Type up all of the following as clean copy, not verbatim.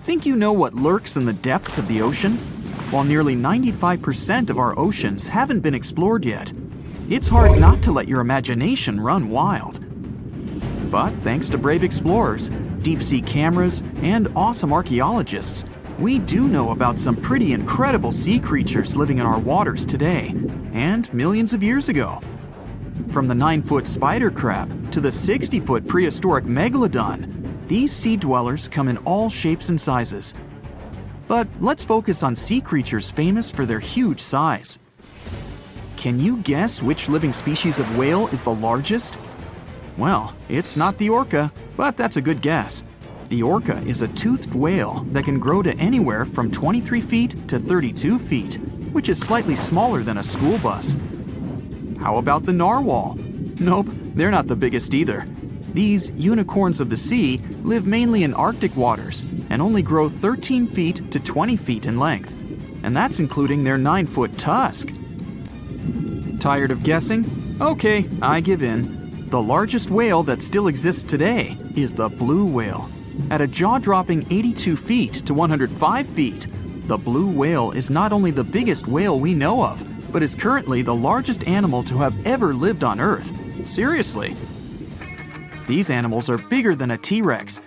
Think you know what lurks in the depths of the ocean? While nearly 95% of our oceans haven't been explored yet, it's hard not to let your imagination run wild. But thanks to brave explorers, deep-sea cameras, and awesome archaeologists, we do know about some pretty incredible sea creatures living in our waters today, and millions of years ago. From the 9-foot spider crab to the 60-foot prehistoric megalodon, these sea dwellers come in all shapes and sizes. But let's focus on sea creatures famous for their huge size. Can you guess which living species of whale is the largest? Well, it's not the orca, but that's a good guess. The orca is a toothed whale that can grow to anywhere from 23 feet to 32 feet, which is slightly smaller than a school bus. How about the narwhal? Nope, they're not the biggest either. These unicorns of the sea live mainly in Arctic waters and only grow 13 feet to 20 feet in length, and that's including their 9-foot tusk. Tired of guessing? Okay, I give in. The largest whale that still exists today is the blue whale. At a jaw-dropping 82 feet to 105 feet, the blue whale is not only the biggest whale we know of, but is currently the largest animal to have ever lived on Earth. Seriously. These animals are bigger than a T-Rex,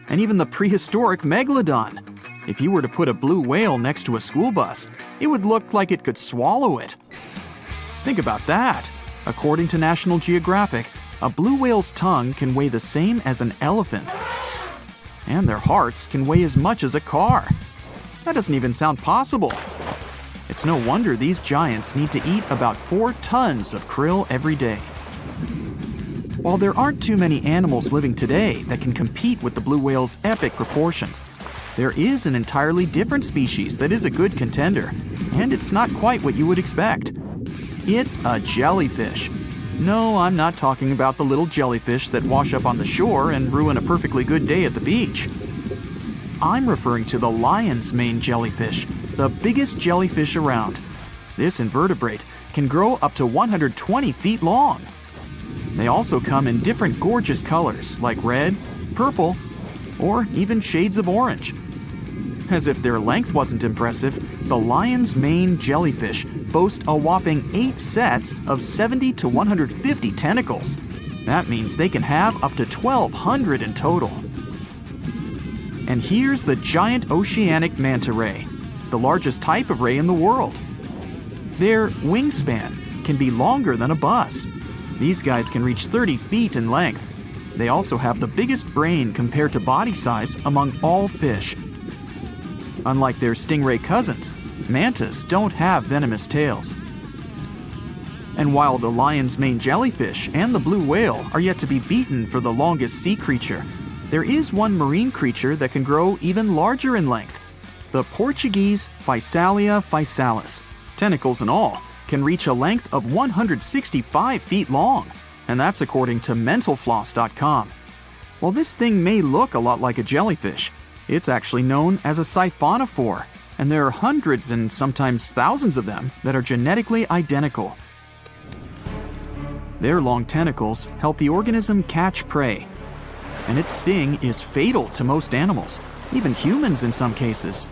and even the prehistoric megalodon. If you were to put a blue whale next to a school bus, it would look like it could swallow it. Think about that. According to National Geographic, a blue whale's tongue can weigh the same as an elephant. And their hearts can weigh as much as a car. That doesn't even sound possible. It's no wonder these giants need to eat about 4 tons of krill every day. While there aren't too many animals living today that can compete with the blue whale's epic proportions, there is an entirely different species that is a good contender, and it's not quite what you would expect. It's a jellyfish. No, I'm not talking about the little jellyfish that wash up on the shore and ruin a perfectly good day at the beach. I'm referring to the lion's mane jellyfish, the biggest jellyfish around. This invertebrate can grow up to 120 feet long. They also come in different gorgeous colors like red, purple, or even shades of orange. As if their length wasn't impressive, the lion's mane jellyfish boast a whopping 8 sets of 70 to 150 tentacles. That means they can have up to 1,200 in total. And here's the giant oceanic manta ray, the largest type of ray in the world. Their wingspan can be longer than a bus. These guys can reach 30 feet in length. They also have the biggest brain compared to body size among all fish. Unlike their stingray cousins, mantas don't have venomous tails. And while the lion's mane jellyfish and the blue whale are yet to be beaten for the longest sea creature, there is one marine creature that can grow even larger in length. The Portuguese Physalia physalis, tentacles and all, can reach a length of 165 feet long, and that's according to mentalfloss.com. While this thing may look a lot like a jellyfish, it's actually known as a siphonophore, and there are hundreds and sometimes thousands of them that are genetically identical. Their long tentacles help the organism catch prey, and its sting is fatal to most animals, even humans in some cases.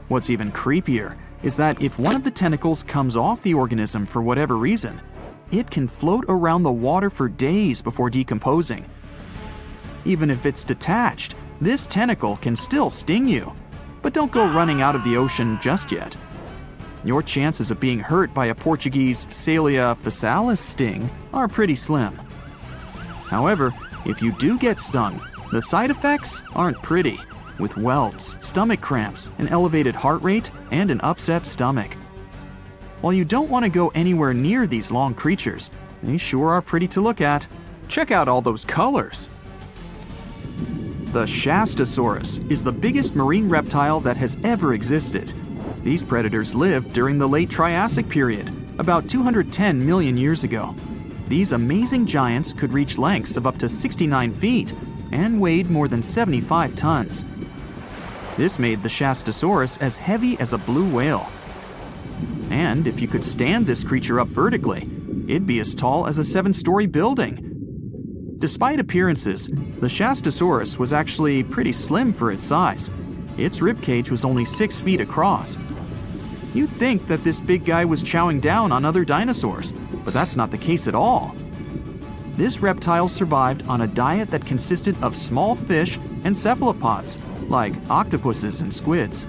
What's even creepier is that if one of the tentacles comes off the organism for whatever reason, it can float around the water for days before decomposing. Even if it's detached, this tentacle can still sting you. But don't go running out of the ocean just yet. Your chances of being hurt by a Portuguese Physalia physalis sting are pretty slim. However, if you do get stung, the side effects aren't pretty, with welts, stomach cramps, an elevated heart rate, and an upset stomach. While you don't want to go anywhere near these long creatures, they sure are pretty to look at. Check out all those colors. The Shastasaurus is the biggest marine reptile that has ever existed. These predators lived during the late Triassic period, about 210 million years ago. These amazing giants could reach lengths of up to 69 feet and weighed more than 75 tons. This made the Shastasaurus as heavy as a blue whale. And if you could stand this creature up vertically, it'd be as tall as a 7-story building. Despite appearances, the Shastasaurus was actually pretty slim for its size. Its ribcage was only 6 feet across. You'd think that this big guy was chowing down on other dinosaurs, but that's not the case at all. This reptile survived on a diet that consisted of small fish and cephalopods, like octopuses and squids.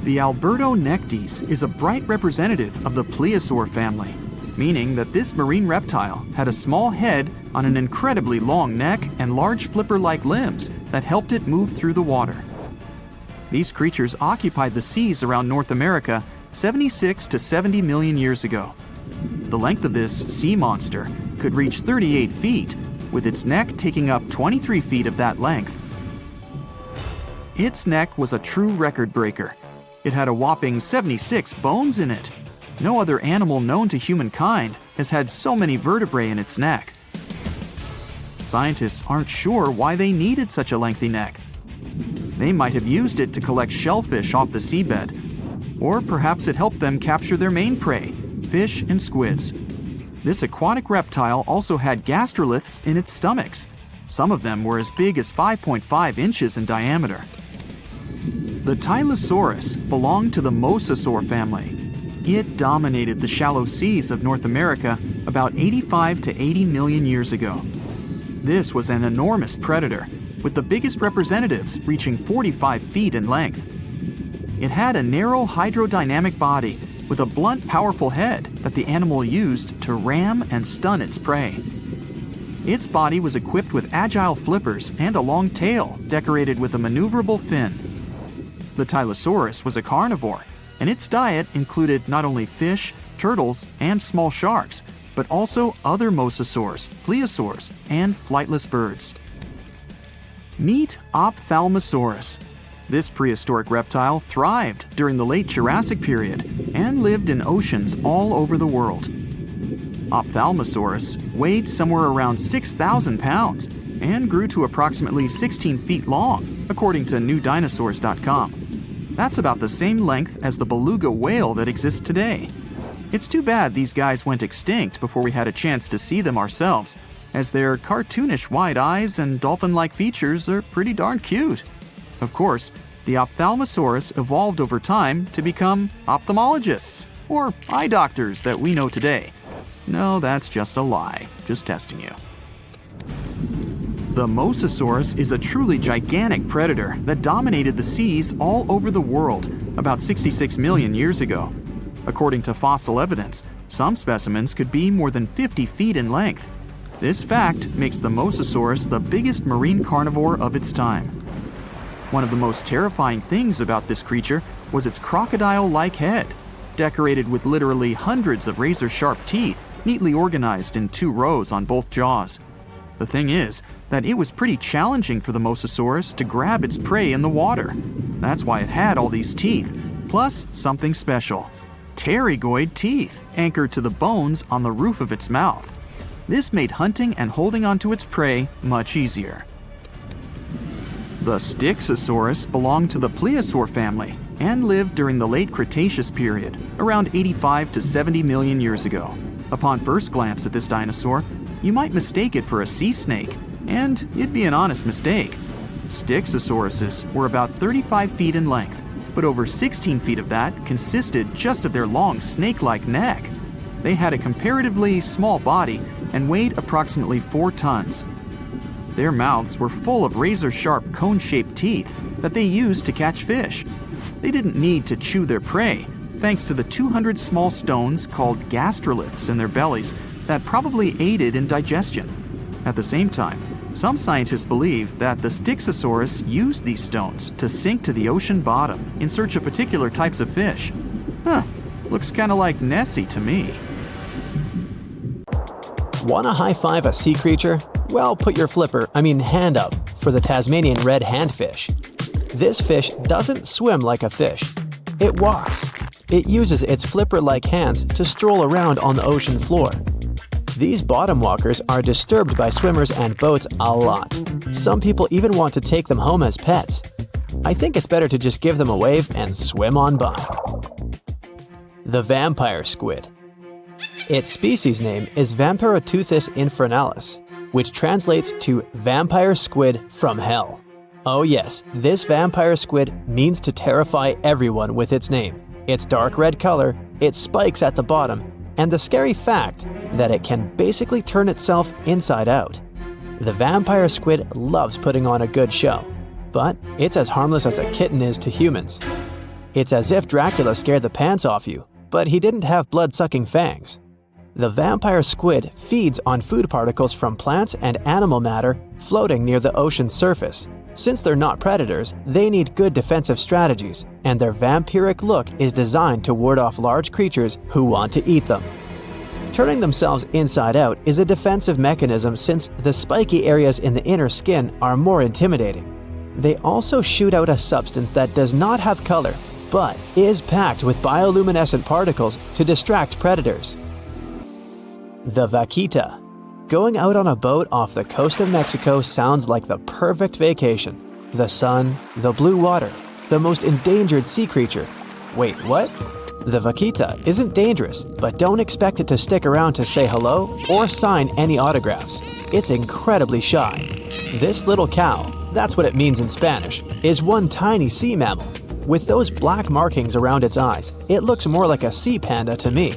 The Albertonectes is a bright representative of the plesiosaur family, meaning that this marine reptile had a small head on an incredibly long neck and large flipper-like limbs that helped it move through the water. These creatures occupied the seas around North America 76 to 70 million years ago. The length of this sea monster could reach 38 feet, with its neck taking up 23 feet of that length. Its neck was a true record breaker. It had a whopping 76 bones in it. No other animal known to humankind has had so many vertebrae in its neck. Scientists aren't sure why they needed such a lengthy neck. They might have used it to collect shellfish off the seabed, or perhaps it helped them capture their main prey, fish and squids. This aquatic reptile also had gastroliths in its stomachs. Some of them were as big as 5.5 inches in diameter. The Tylosaurus belonged to the mosasaur family. It dominated the shallow seas of North America about 85 to 80 million years ago. This was an enormous predator, with the biggest representatives reaching 45 feet in length. It had a narrow hydrodynamic body with a blunt, powerful head that the animal used to ram and stun its prey. Its body was equipped with agile flippers and a long tail decorated with a maneuverable fin. The Tylosaurus was a carnivore, and its diet included not only fish, turtles, and small sharks, but also other mosasaurs, plesiosaurs, and flightless birds. Meet Ophthalmosaurus. This prehistoric reptile thrived during the late Jurassic period and lived in oceans all over the world. Ophthalmosaurus weighed somewhere around 6,000 pounds and grew to approximately 16 feet long, according to newdinosaurs.com. That's about the same length as the beluga whale that exists today. It's too bad these guys went extinct before we had a chance to see them ourselves, as their cartoonish wide eyes and dolphin-like features are pretty darn cute. Of course, the Ophthalmosaurus evolved over time to become ophthalmologists, or eye doctors that we know today. No, that's just a lie. Just testing you. The Mosasaurus is a truly gigantic predator that dominated the seas all over the world about 66 million years ago. According to fossil evidence, some specimens could be more than 50 feet in length. This fact makes the Mosasaurus the biggest marine carnivore of its time. One of the most terrifying things about this creature was its crocodile-like head, decorated with literally hundreds of razor-sharp teeth, neatly organized in 2 rows on both jaws. The thing is that it was pretty challenging for the Mosasaurus to grab its prey in the water. That's why it had all these teeth, plus something special: pterygoid teeth anchored to the bones on the roof of its mouth. This made hunting and holding onto its prey much easier. The Styxosaurus belonged to the plesiosaur family and lived during the late Cretaceous period, around 85 to 70 million years ago. Upon first glance at this dinosaur, you might mistake it for a sea snake, and it'd be an honest mistake. Styxosauruses were about 35 feet in length, but over 16 feet of that consisted just of their long snake-like neck. They had a comparatively small body and weighed approximately 4 tons. Their mouths were full of razor-sharp cone-shaped teeth that they used to catch fish. They didn't need to chew their prey, thanks to the 200 small stones called gastroliths in their bellies that probably aided in digestion. At the same time, some scientists believe that the Styxosaurus used these stones to sink to the ocean bottom in search of particular types of fish. Looks kind of like Nessie to me. Want to high-five a sea creature? Well, put your hand up for the Tasmanian red handfish. This fish doesn't swim like a fish. It walks. It uses its flipper-like hands to stroll around on the ocean floor. These bottom walkers are disturbed by swimmers and boats a lot. Some people even want to take them home as pets. I think it's better to just give them a wave and swim on by. The vampire squid. Its species name is Vampiroteuthis infernalis, which translates to vampire squid from hell. Oh yes, this vampire squid means to terrify everyone with its name, its dark red color, its spikes at the bottom, and the scary fact that it can basically turn itself inside out. The vampire squid loves putting on a good show, but it's as harmless as a kitten is to humans. It's as if Dracula scared the pants off you, but he didn't have blood-sucking fangs. The vampire squid feeds on food particles from plants and animal matter floating near the ocean's surface. Since they're not predators, they need good defensive strategies, and their vampiric look is designed to ward off large creatures who want to eat them. Turning themselves inside out is a defensive mechanism since the spiky areas in the inner skin are more intimidating. They also shoot out a substance that does not have color, but is packed with bioluminescent particles to distract predators. The vaquita. Going out on a boat off the coast of Mexico sounds like the perfect vacation. The sun, the blue water, the most endangered sea creature. Wait, what? The vaquita isn't dangerous, but don't expect it to stick around to say hello or sign any autographs. It's incredibly shy. This little cow, that's what it means in Spanish, is one tiny sea mammal. With those black markings around its eyes, it looks more like a sea panda to me.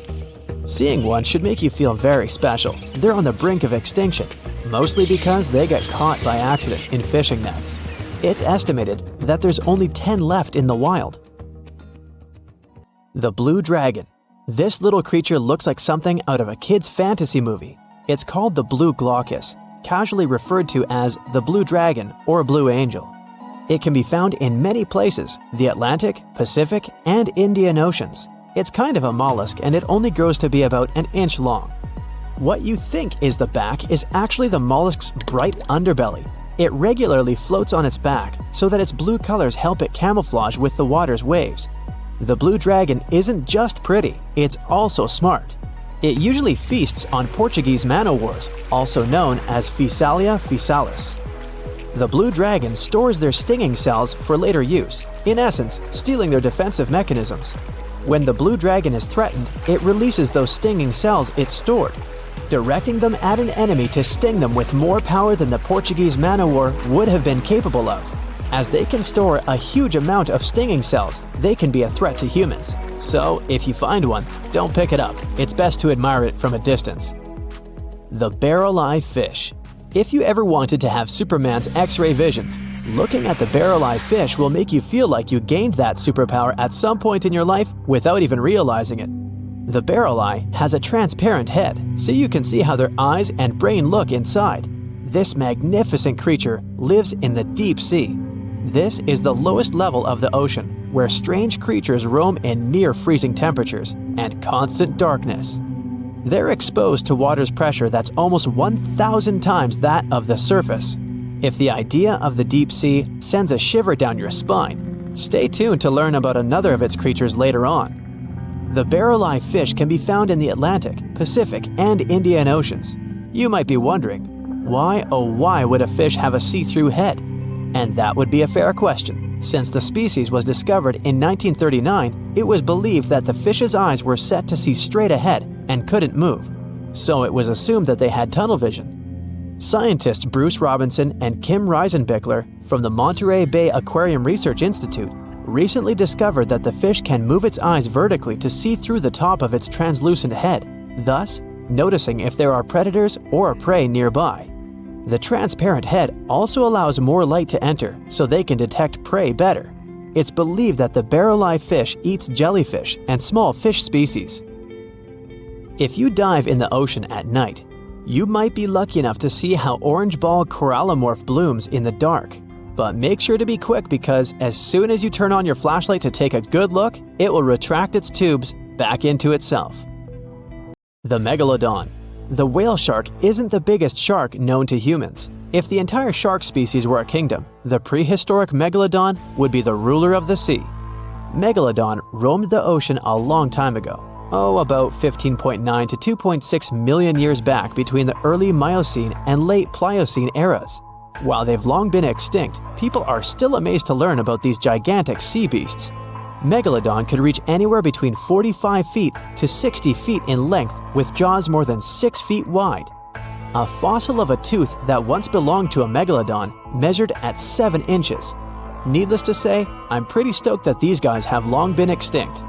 Seeing one should make you feel very special. They're on the brink of extinction, mostly because they got caught by accident in fishing nets. It's estimated that there's only 10 left in the wild. The blue dragon. This little creature looks like something out of a kid's fantasy movie. It's called the blue glaucus, casually referred to as the blue dragon or blue angel. It can be found in many places, the Atlantic, Pacific, and Indian Oceans. It's kind of a mollusk and it only grows to be about an inch long. What you think is the back is actually the mollusk's bright underbelly. It regularly floats on its back so that its blue colors help it camouflage with the water's waves. The blue dragon isn't just pretty, it's also smart. It usually feasts on Portuguese man-o'-wars, also known as Physalia physalis. The blue dragon stores their stinging cells for later use, in essence, stealing their defensive mechanisms. When the blue dragon is threatened, it releases those stinging cells it stored, directing them at an enemy to sting them with more power than the Portuguese man-o'-war would have been capable of. As they can store a huge amount of stinging cells, they can be a threat to humans. So, if you find one, don't pick it up. It's best to admire it from a distance. The barrel-eye fish. If you ever wanted to have Superman's X-ray vision, looking at the barrel-eye fish will make you feel like you gained that superpower at some point in your life without even realizing it. The barrel eye has a transparent head, so you can see how their eyes and brain look inside. This magnificent creature lives in the deep sea. This is the lowest level of the ocean, where strange creatures roam in near-freezing temperatures and constant darkness. They're exposed to water's pressure that's almost 1,000 times that of the surface. If the idea of the deep sea sends a shiver down your spine, stay tuned to learn about another of its creatures later on. The barrel-eye fish can be found in the Atlantic, Pacific, and Indian Oceans. You might be wondering, why oh why would a fish have a see-through head? And that would be a fair question. Since the species was discovered in 1939, it was believed that the fish's eyes were set to see straight ahead and couldn't move. So it was assumed that they had tunnel vision. Scientists Bruce Robinson and Kim Reisenbichler from the Monterey Bay Aquarium Research Institute recently discovered that the fish can move its eyes vertically to see through the top of its translucent head, thus noticing if there are predators or prey nearby. The transparent head also allows more light to enter so they can detect prey better. It's believed that the barrel-eye fish eats jellyfish and small fish species. If you dive in the ocean at night, you might be lucky enough to see how orange ball corallomorph blooms in the dark. But make sure to be quick because as soon as you turn on your flashlight to take a good look, it will retract its tubes back into itself. The megalodon. The whale shark isn't the biggest shark known to humans. If the entire shark species were a kingdom, the prehistoric megalodon would be the ruler of the sea. Megalodon roamed the ocean a long time ago. About 15.9 to 2.6 million years back between the early Miocene and late Pliocene eras. While they've long been extinct, people are still amazed to learn about these gigantic sea beasts. Megalodon could reach anywhere between 45 feet to 60 feet in length with jaws more than 6 feet wide. A fossil of a tooth that once belonged to a megalodon measured at 7 inches. Needless to say, I'm pretty stoked that these guys have long been extinct.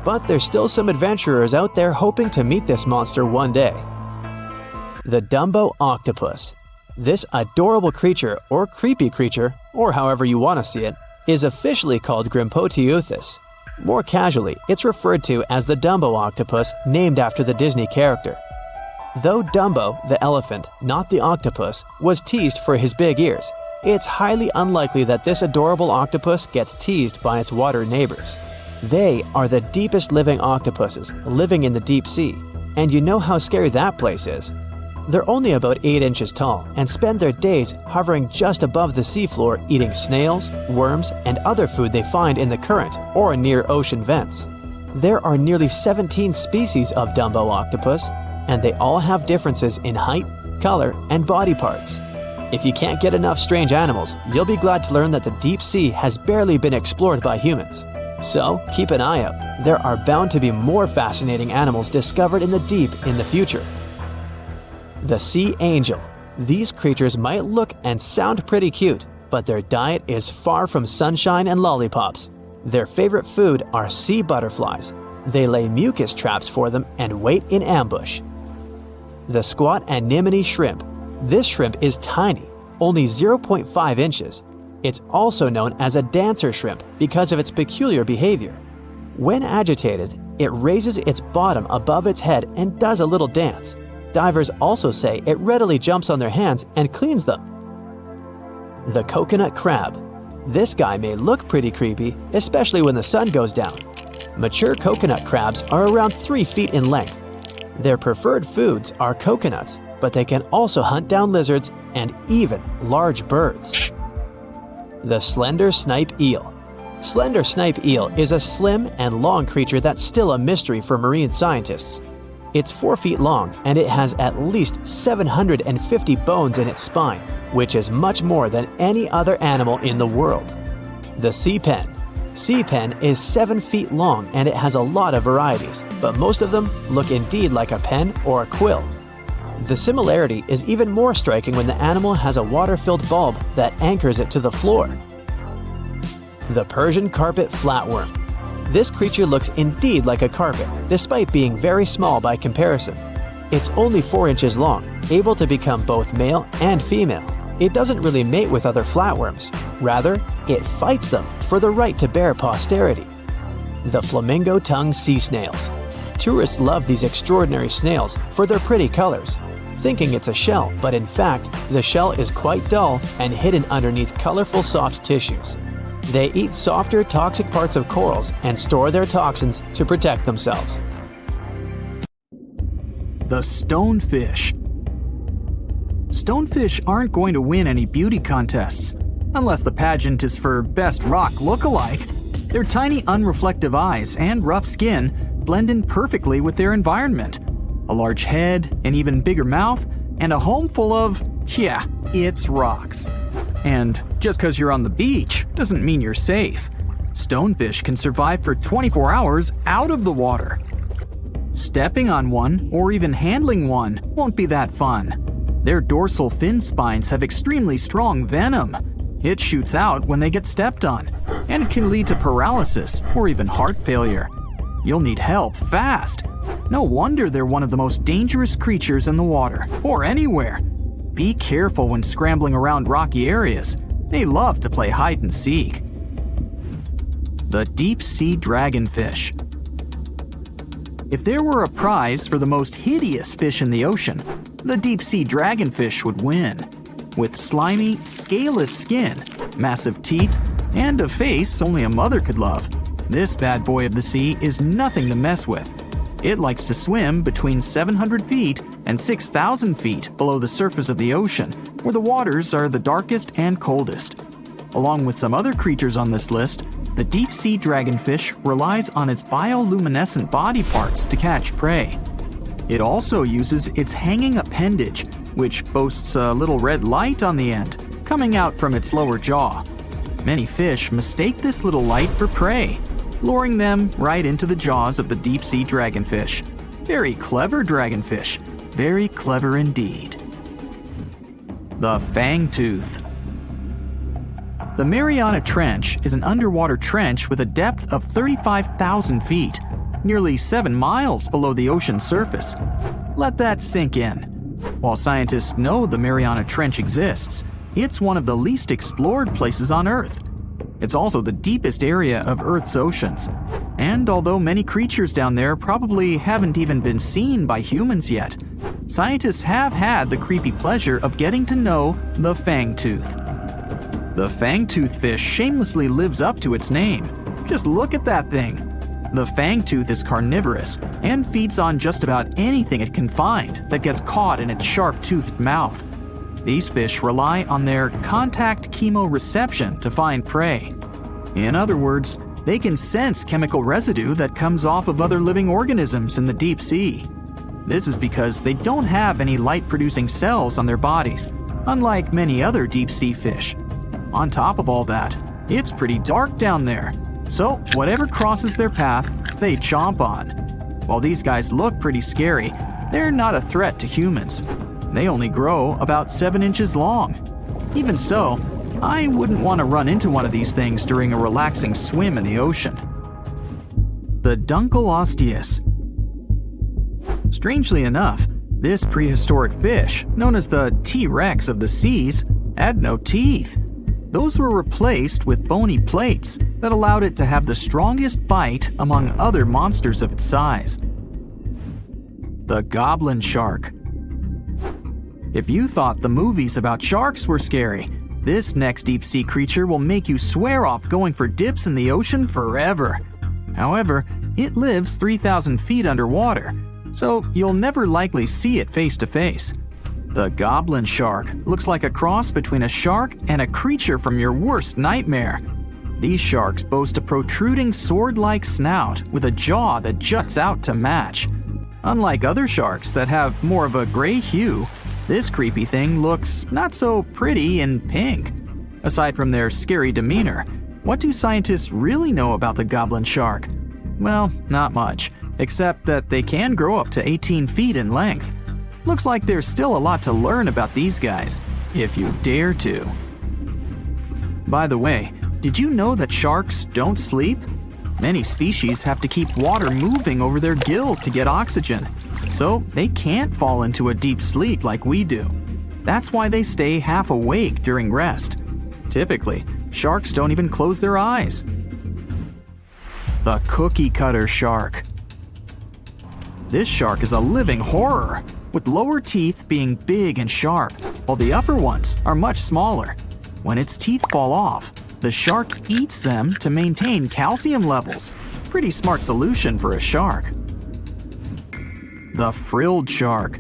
But there's still some adventurers out there hoping to meet this monster one day. The Dumbo Octopus. This adorable creature, or creepy creature, or however you want to see it, is officially called Grimpoteuthis. More casually, it's referred to as the Dumbo octopus, named after the Disney character. Though Dumbo, the elephant, not the octopus, was teased for his big ears, it's highly unlikely that this adorable octopus gets teased by its water neighbors. They are the deepest living octopuses, living in the deep sea, and you know how scary that place is. They're only about 8 inches tall and spend their days hovering just above the seafloor eating snails, worms, and other food they find in the current or near ocean vents. There are nearly 17 species of Dumbo octopus, and they all have differences in height, color, and body parts. If you can't get enough strange animals, you'll be glad to learn that the deep sea has barely been explored by humans. So keep an eye out. There are bound to be more fascinating animals discovered in the deep in the future. The sea angel. These creatures might look and sound pretty cute, but their diet is far from sunshine and lollipops. Their favorite food are sea butterflies. They lay mucus traps for them and wait in ambush. The squat anemone shrimp. This shrimp is tiny, only 0.5 inches. It's also known as a dancer shrimp because of its peculiar behavior. When agitated, it raises its bottom above its head and does a little dance. Divers also say it readily jumps on their hands and cleans them. The coconut crab. This guy may look pretty creepy, especially when the sun goes down. Mature coconut crabs are around 3 feet in length. Their preferred foods are coconuts, but they can also hunt down lizards and even large birds. The slender snipe eel. Slender snipe eel is a slim and long creature that's still a mystery for marine scientists. It's 4 feet long and it has at least 750 bones in its spine, which is much more than any other animal in the world. The sea pen. Sea pen is 7 feet long and it has a lot of varieties, but most of them look indeed like a pen or a quill. The similarity is even more striking when the animal has a water-filled bulb that anchors it to the floor. The Persian carpet flatworm. This creature looks indeed like a carpet, despite being very small by comparison. It's only 4 inches long, able to become both male and female. It doesn't really mate with other flatworms. Rather, it fights them for the right to bear posterity. The flamingo-tongued sea snails. Tourists love these extraordinary snails for their pretty colors, thinking it's a shell, but in fact, the shell is quite dull and hidden underneath colorful soft tissues. They eat softer, toxic parts of corals and store their toxins to protect themselves. The stonefish. Stonefish aren't going to win any beauty contests, unless the pageant is for best rock look-alike. Their tiny, unreflective eyes and rough skin blend in perfectly with their environment. A large head, an even bigger mouth, and a home full of, yeah, it's rocks. And just because you're on the beach doesn't mean you're safe. Stonefish can survive for 24 hours out of the water. Stepping on one or even handling one won't be that fun. Their dorsal fin spines have extremely strong venom. It shoots out when they get stepped on, and it can lead to paralysis or even heart failure. You'll need help fast. No wonder they're one of the most dangerous creatures in the water, or anywhere. Be careful when scrambling around rocky areas. They love to play hide and seek. The deep sea dragonfish. If there were a prize for the most hideous fish in the ocean, the deep sea dragonfish would win. With slimy, scaleless skin, massive teeth, and a face only a mother could love, this bad boy of the sea is nothing to mess with. It likes to swim between 700 feet and 6,000 feet below the surface of the ocean, where the waters are the darkest and coldest. Along with some other creatures on this list, the deep sea dragonfish relies on its bioluminescent body parts to catch prey. It also uses its hanging appendage, which boasts a little red light on the end, coming out from its lower jaw. Many fish mistake this little light for prey, luring them right into the jaws of the deep-sea dragonfish. Very clever dragonfish. Very clever indeed. The fangtooth. The Mariana Trench is an underwater trench with a depth of 35,000 feet, nearly 7 miles below the ocean's surface. Let that sink in. While scientists know the Mariana Trench exists, it's one of the least explored places on Earth. It's also the deepest area of Earth's oceans. And although many creatures down there probably haven't even been seen by humans yet, scientists have had the creepy pleasure of getting to know the fangtooth. The fangtooth fish shamelessly lives up to its name. Just look at that thing. The fangtooth is carnivorous and feeds on just about anything it can find that gets caught in its sharp-toothed mouth. These fish rely on their contact chemoreception to find prey. In other words, they can sense chemical residue that comes off of other living organisms in the deep sea. This is because they don't have any light-producing cells on their bodies, unlike many other deep-sea fish. On top of all that, it's pretty dark down there, so whatever crosses their path, they chomp on. While these guys look pretty scary, they're not a threat to humans. They only grow about 7 inches long. Even so, I wouldn't want to run into one of these things during a relaxing swim in the ocean. The Dunkleosteus. Strangely enough, this prehistoric fish, known as the T-Rex of the seas, had no teeth. Those were replaced with bony plates that allowed it to have the strongest bite among other monsters of its size. The goblin shark. If you thought the movies about sharks were scary, this next deep-sea creature will make you swear off going for dips in the ocean forever. However, it lives 3,000 feet underwater, so you'll never likely see it face to face. The goblin shark looks like a cross between a shark and a creature from your worst nightmare. These sharks boast a protruding sword-like snout with a jaw that juts out to match. Unlike other sharks that have more of a gray hue, this creepy thing looks not so pretty and pink. Aside from their scary demeanor, what do scientists really know about the goblin shark? Well, not much, except that they can grow up to 18 feet in length. Looks like there's still a lot to learn about these guys, if you dare to. By the way, did you know that sharks don't sleep? Many species have to keep water moving over their gills to get oxygen, so they can't fall into a deep sleep like we do. That's why they stay half awake during rest. Typically, sharks don't even close their eyes. The cookie cutter shark. This shark is a living horror, with lower teeth being big and sharp, while the upper ones are much smaller. When its teeth fall off, the shark eats them to maintain calcium levels. Pretty smart solution for a shark. The frilled shark.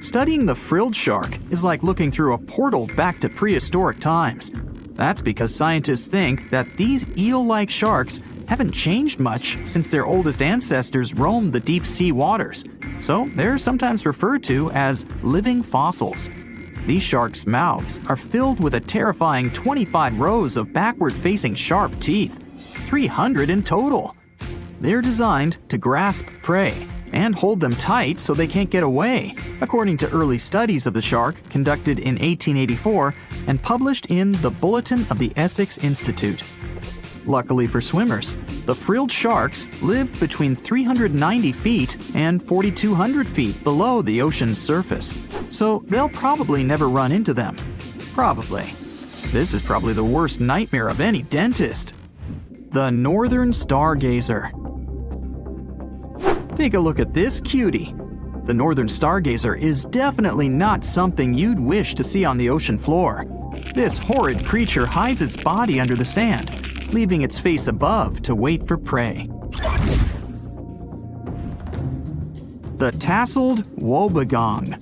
Studying the frilled shark is like looking through a portal back to prehistoric times. That's because scientists think that these eel-like sharks haven't changed much since their oldest ancestors roamed the deep sea waters, so they're sometimes referred to as living fossils. These sharks' mouths are filled with a terrifying 25 rows of backward-facing sharp teeth, 300 in total. They're designed to grasp prey and hold them tight so they can't get away, according to early studies of the shark conducted in 1884 and published in the Bulletin of the Essex Institute. Luckily for swimmers, the frilled sharks live between 390 feet and 4,200 feet below the ocean's surface, so they'll probably never run into them. Probably. This is probably the worst nightmare of any dentist. The northern stargazer. Take a look at this cutie. The northern stargazer is definitely not something you'd wish to see on the ocean floor. This horrid creature hides its body under the sand, leaving its face above to wait for prey. The tasseled wobbegong.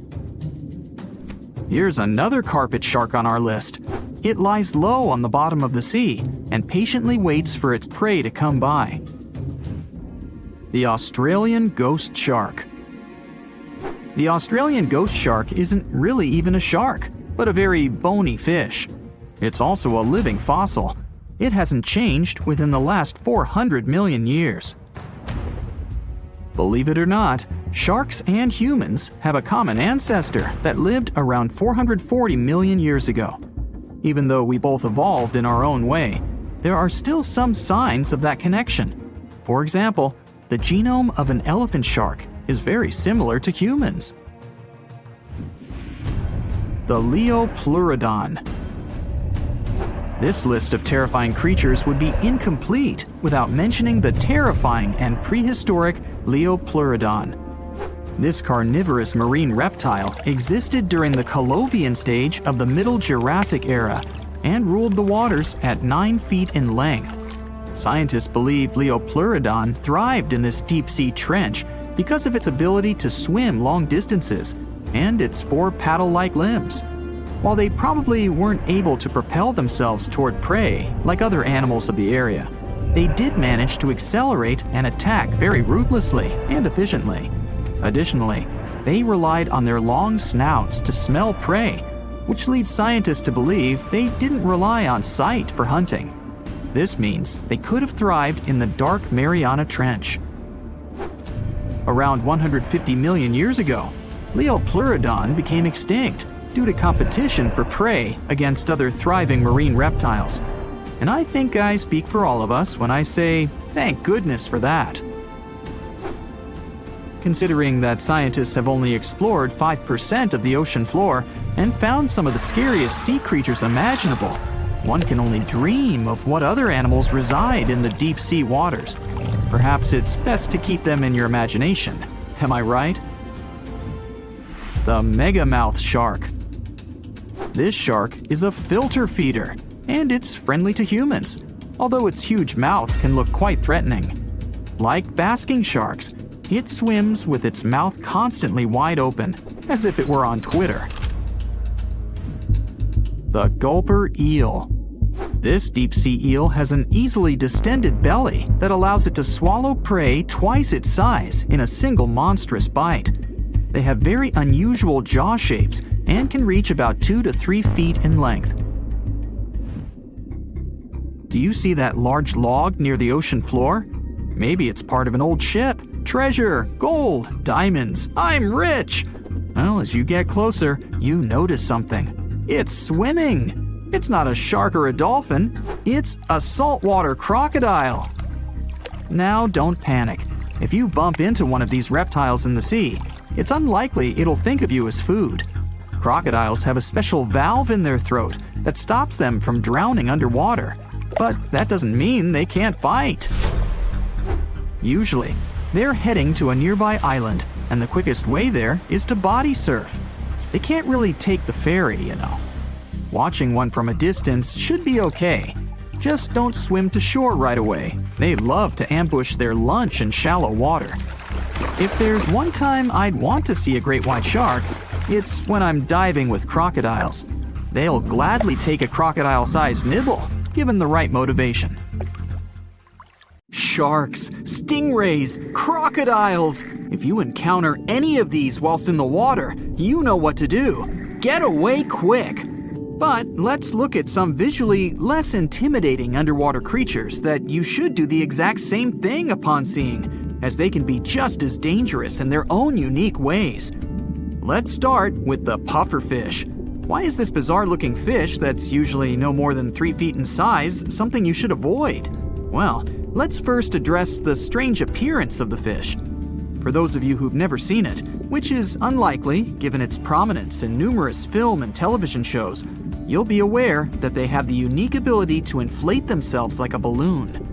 Here's another carpet shark on our list. It lies low on the bottom of the sea and patiently waits for its prey to come by. The Australian ghost shark. The Australian ghost shark isn't really even a shark, but a very bony fish. It's also a living fossil. It hasn't changed within the last 400 million years. Believe it or not, Sharks and humans have a common ancestor that lived around 440 million years ago. Even though we both evolved in our own way, there are still some signs of that connection. For example, the genome of an elephant shark is very similar to humans. The Leopleurodon. This list of terrifying creatures would be incomplete without mentioning the terrifying and prehistoric Leopleurodon. This carnivorous marine reptile existed during the Colovian stage of the Middle Jurassic era and ruled the waters at 9 feet in length. Scientists believe Leopleurodon thrived in this deep-sea trench because of its ability to swim long distances and its 4 paddle-like limbs. While they probably weren't able to propel themselves toward prey like other animals of the area, they did manage to accelerate and attack very ruthlessly and efficiently. Additionally, they relied on their long snouts to smell prey, which leads scientists to believe they didn't rely on sight for hunting. This means they could have thrived in the dark Mariana Trench. Around 150 million years ago, Leopleurodon became extinct due to competition for prey against other thriving marine reptiles. And I think I speak for all of us when I say, thank goodness for that. Considering that scientists have only explored 5% of the ocean floor and found some of the scariest sea creatures imaginable, one can only dream of what other animals reside in the deep sea waters. Perhaps it's best to keep them in your imagination. Am I right? The megamouth shark. This shark is a filter feeder, and it's friendly to humans, although its huge mouth can look quite threatening. Like basking sharks, it swims with its mouth constantly wide open, as if it were on Twitter. The gulper eel. This deep-sea eel has an easily distended belly that allows it to swallow prey twice its size in a single monstrous bite. They have very unusual jaw shapes and can reach about 2 to 3 feet in length. Do you see that large log near the ocean floor? Maybe it's part of an old ship. Treasure, gold, diamonds, I'm rich! Well, as you get closer, you notice something. It's swimming! It's not a shark or a dolphin, it's a saltwater crocodile! Now don't panic. If you bump into one of these reptiles in the sea, it's unlikely it'll think of you as food. Crocodiles have a special valve in their throat that stops them from drowning underwater, but that doesn't mean they can't bite. Usually, they're heading to a nearby island, and the quickest way there is to body surf. They can't really take the ferry, you know. Watching one from a distance should be okay. Just don't swim to shore right away. They love to ambush their lunch in shallow water. If there's one time I'd want to see a great white shark, it's when I'm diving with crocodiles. They'll gladly take a crocodile-sized nibble, given the right motivation. Sharks, stingrays, crocodiles. If you encounter any of these whilst in the water, you know what to do. Get away quick. But let's look at some visually less intimidating underwater creatures that you should do the exact same thing upon seeing, as they can be just as dangerous in their own unique ways. Let's start with the pufferfish. Why is this bizarre-looking fish that's usually no more than 3 feet in size something you should avoid? Well, let's first address the strange appearance of the fish. For those of you who've never seen it, which is unlikely given its prominence in numerous film and television shows, you'll be aware that they have the unique ability to inflate themselves like a balloon.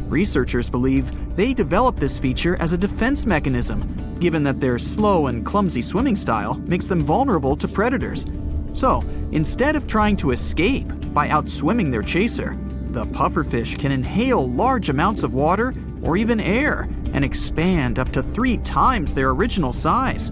Researchers believe they developed this feature as a defense mechanism, given that their slow and clumsy swimming style makes them vulnerable to predators. So, instead of trying to escape by outswimming their chaser, the pufferfish can inhale large amounts of water or even air and expand up to 3 times their original size.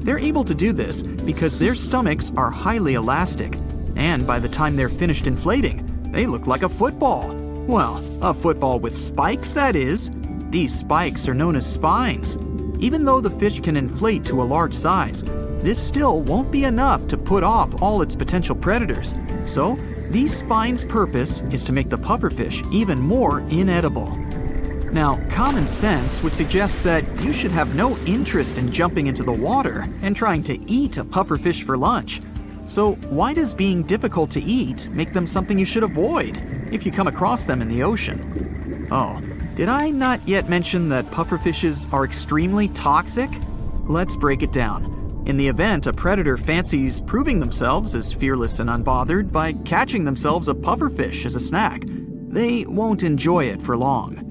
They're able to do this because their stomachs are highly elastic, and by the time they're finished inflating, they look like a football. Well, a football with spikes, that is. These spikes are known as spines. Even though the fish can inflate to a large size, this still won't be enough to put off all its potential predators. So, these spines' purpose is to make the pufferfish even more inedible. Now, common sense would suggest that you should have no interest in jumping into the water and trying to eat a pufferfish for lunch. So why does being difficult to eat make them something you should avoid if you come across them in the ocean? Oh, did I not yet mention that pufferfishes are extremely toxic? Let's break it down. In the event a predator fancies proving themselves as fearless and unbothered by catching themselves a pufferfish as a snack, they won't enjoy it for long.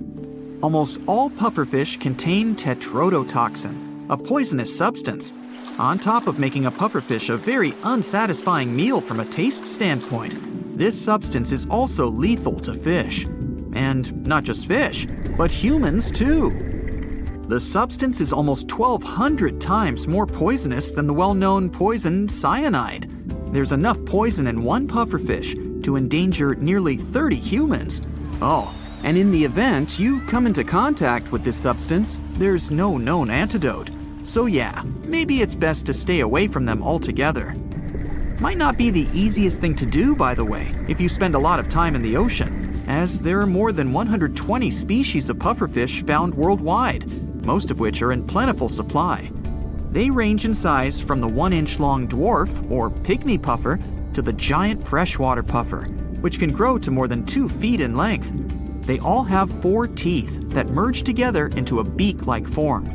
Almost all pufferfish contain tetrodotoxin, a poisonous substance. On top of making a pufferfish a very unsatisfying meal from a taste standpoint, this substance is also lethal to fish. And not just fish, but humans too. The substance is almost 1,200 times more poisonous than the well-known poison cyanide. There's enough poison in one pufferfish to endanger nearly 30 humans. Oh, and in the event you come into contact with this substance, there's no known antidote. So yeah, maybe it's best to stay away from them altogether. Might not be the easiest thing to do, by the way, if you spend a lot of time in the ocean, as there are more than 120 species of pufferfish found worldwide, most of which are in plentiful supply. They range in size from the 1-inch long dwarf, or pygmy puffer, to the giant freshwater puffer, which can grow to more than 2 feet in length. They all have 4 teeth that merge together into a beak-like form.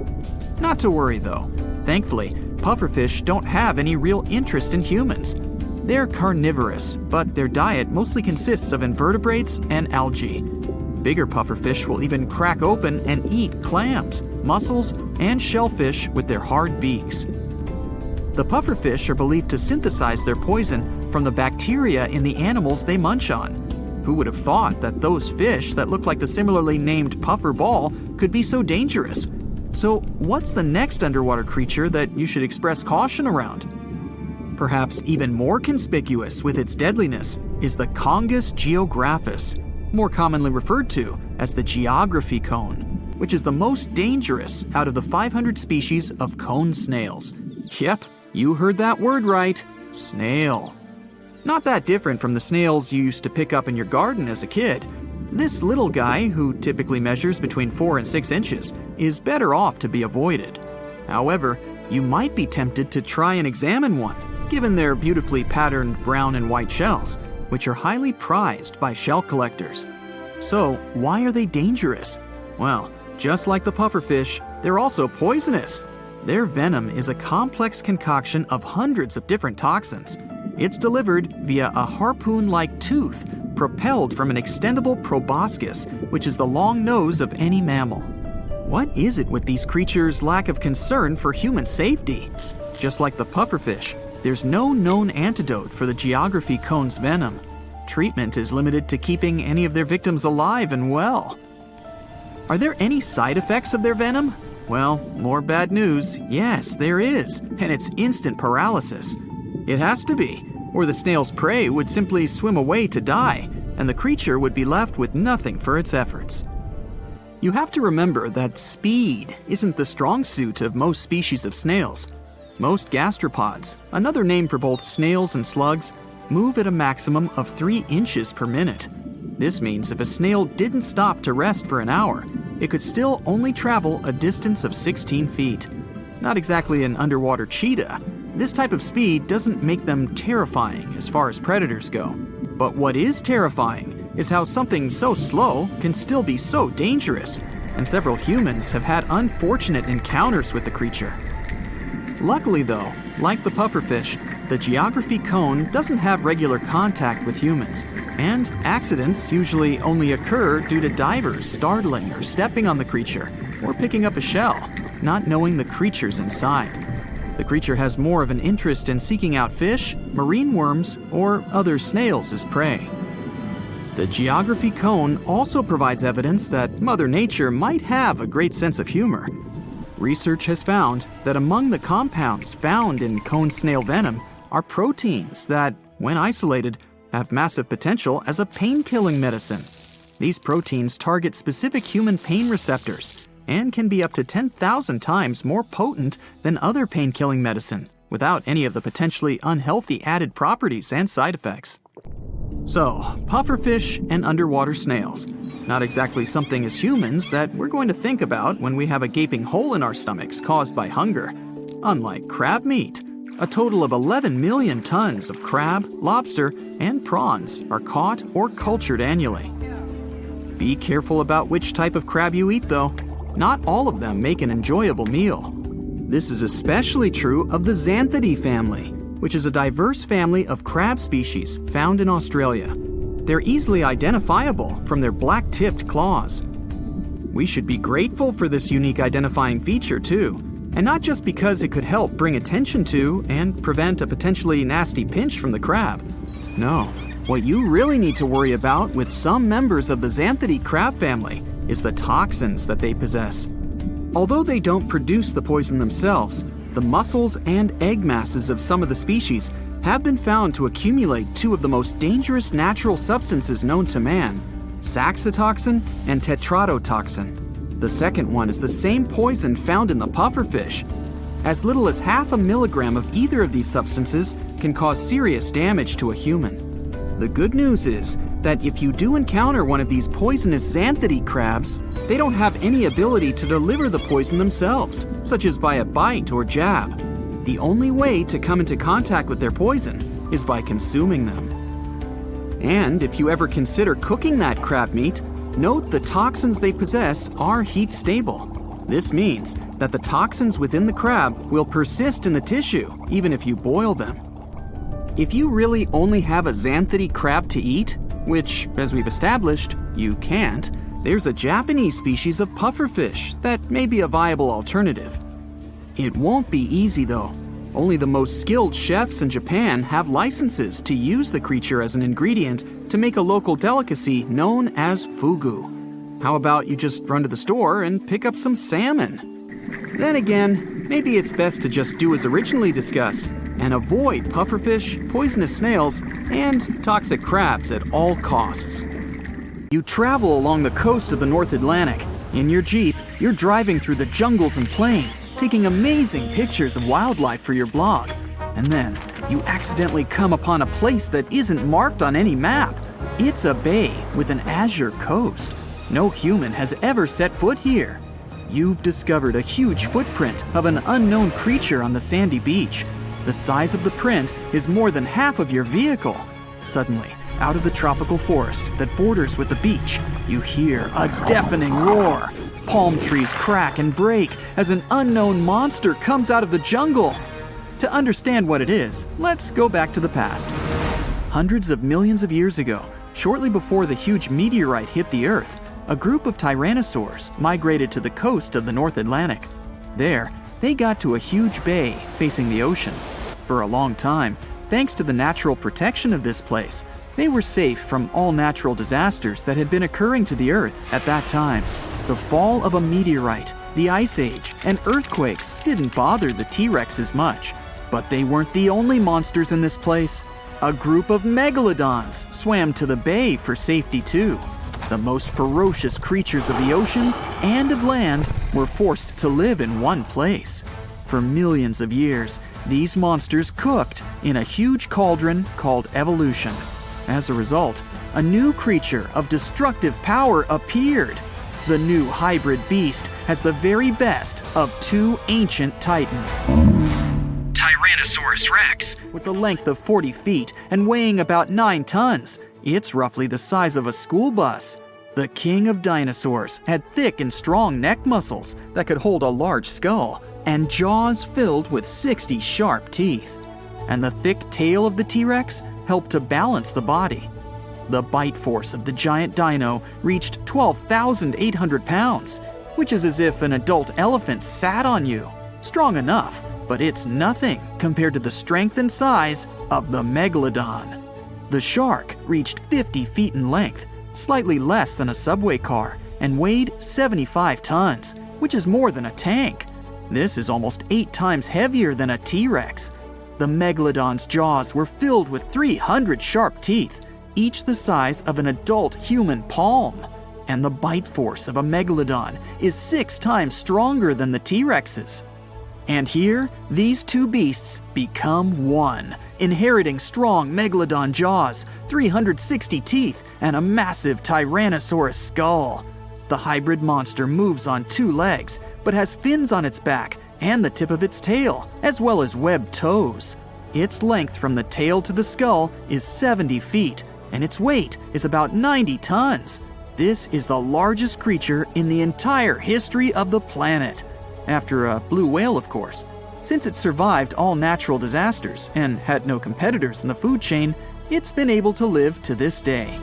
Not to worry though. Thankfully, pufferfish don't have any real interest in humans. They're carnivorous, but their diet mostly consists of invertebrates and algae. Bigger pufferfish will even crack open and eat clams, mussels, and shellfish with their hard beaks. The pufferfish are believed to synthesize their poison from the bacteria in the animals they munch on. Who would have thought that those fish that look like the similarly named puffer ball could be so dangerous? So what's the next underwater creature that you should express caution around? Perhaps even more conspicuous with its deadliness is the Congus geographus, more commonly referred to as the geography cone, which is the most dangerous out of the 500 species of cone snails. Yep, you heard that word right, snail. Not that different from the snails you used to pick up in your garden as a kid. This little guy, who typically measures between 4 and 6 inches, is better off to be avoided. However, you might be tempted to try and examine one, given their beautifully patterned brown and white shells, which are highly prized by shell collectors. So, why are they dangerous? Well, just like the pufferfish, they're also poisonous. Their venom is a complex concoction of hundreds of different toxins. It's delivered via a harpoon-like tooth propelled from an extendable proboscis, which is the long nose of any mammal. What is it with these creatures' lack of concern for human safety? Just like the pufferfish, there's no known antidote for the geography cone's venom. Treatment is limited to keeping any of their victims alive and well. Are there any side effects of their venom? Well, more bad news. Yes, there is, and it's instant paralysis. It has to be, or the snail's prey would simply swim away to die, and the creature would be left with nothing for its efforts. You have to remember that speed isn't the strong suit of most species of snails. Most gastropods, another name for both snails and slugs, move at a maximum of 3 inches per minute. This means if a snail didn't stop to rest for an hour, it could still only travel a distance of 16 feet. Not exactly an underwater cheetah. This type of speed doesn't make them terrifying as far as predators go. But what is terrifying is how something so slow can still be so dangerous, and several humans have had unfortunate encounters with the creature. Luckily though, like the pufferfish, the geography cone doesn't have regular contact with humans, and accidents usually only occur due to divers startling or stepping on the creature, or picking up a shell, not knowing the creatures inside. The creature has more of an interest in seeking out fish, marine worms, or other snails as prey. The geography cone also provides evidence that Mother Nature might have a great sense of humor. Research has found that among the compounds found in cone snail venom are proteins that, when isolated, have massive potential as a pain-killing medicine. These proteins target specific human pain receptors and can be up to 10,000 times more potent than other pain-killing medicine, without any of the potentially unhealthy added properties and side effects. So, pufferfish and underwater snails. Not exactly something as humans that we're going to think about when we have a gaping hole in our stomachs caused by hunger. Unlike crab meat, a total of 11 million tons of crab, lobster, and prawns are caught or cultured annually. Be careful about which type of crab you eat, though. Not all of them make an enjoyable meal. This is especially true of the Xanthidae family, which is a diverse family of crab species found in Australia. They're easily identifiable from their black-tipped claws. We should be grateful for this unique identifying feature, too, and not just because it could help bring attention to and prevent a potentially nasty pinch from the crab. No, what you really need to worry about with some members of the Xanthidae crab family is the toxins that they possess. Although they don't produce the poison themselves, the muscles and egg masses of some of the species have been found to accumulate two of the most dangerous natural substances known to man, saxitoxin and tetrodotoxin. The second one is the same poison found in the pufferfish. As little as 0.5 milligram of either of these substances can cause serious damage to a human. The good news is that if you do encounter one of these poisonous Xanthidae crabs, they don't have any ability to deliver the poison themselves, such as by a bite or jab. The only way to come into contact with their poison is by consuming them. And if you ever consider cooking that crab meat, note the toxins they possess are heat stable. This means that the toxins within the crab will persist in the tissue, even if you boil them. If you really only have a Xanthidae crab to eat, which, as we've established, you can't, there's a Japanese species of pufferfish that may be a viable alternative. It won't be easy, though. Only the most skilled chefs in Japan have licenses to use the creature as an ingredient to make a local delicacy known as fugu. How about you just run to the store and pick up some salmon? Then again, maybe it's best to just do as originally discussed and avoid pufferfish, poisonous snails, and toxic crabs at all costs. You travel along the coast of the North Atlantic. In your Jeep, you're driving through the jungles and plains, taking amazing pictures of wildlife for your blog. And then, you accidentally come upon a place that isn't marked on any map. It's a bay with an azure coast. No human has ever set foot here. You've discovered a huge footprint of an unknown creature on the sandy beach. The size of the print is more than half of your vehicle. Suddenly, out of the tropical forest that borders with the beach, you hear a deafening roar. Palm trees crack and break as an unknown monster comes out of the jungle. To understand what it is, let's go back to the past. Hundreds of millions of years ago, shortly before the huge meteorite hit the Earth, a group of tyrannosaurs migrated to the coast of the North Atlantic. There, they got to a huge bay facing the ocean. For a long time, thanks to the natural protection of this place, they were safe from all natural disasters that had been occurring to the Earth at that time. The fall of a meteorite, the Ice Age, and earthquakes didn't bother the T-Rexes much. But they weren't the only monsters in this place. A group of megalodons swam to the bay for safety too. The most ferocious creatures of the oceans and of land were forced to live in one place. For millions of years, these monsters cooked in a huge cauldron called evolution. As a result, a new creature of destructive power appeared. The new hybrid beast has the very best of two ancient titans. Tyrannosaurus Rex, with a length of 40 feet and weighing about 9 tons. It's roughly the size of a school bus. The king of dinosaurs had thick and strong neck muscles that could hold a large skull, and jaws filled with 60 sharp teeth. And the thick tail of the T-Rex helped to balance the body. The bite force of the giant dino reached 12,800 pounds, which is as if an adult elephant sat on you. Strong enough, but it's nothing compared to the strength and size of the megalodon. The shark reached 50 feet in length, slightly less than a subway car, and weighed 75 tons, which is more than a tank. This is almost 8 times heavier than a T-Rex. The megalodon's jaws were filled with 300 sharp teeth, each the size of an adult human palm. And the bite force of a megalodon is 6 times stronger than the T-Rex's. And here, these two beasts become one, inheriting strong megalodon jaws, 360 teeth, and a massive Tyrannosaurus skull. The hybrid monster moves on two legs, but has fins on its back and the tip of its tail, as well as webbed toes. Its length from the tail to the skull is 70 feet, and its weight is about 90 tons. This is the largest creature in the entire history of the planet. After a blue whale, of course. Since it survived all natural disasters and had no competitors in the food chain, it's been able to live to this day.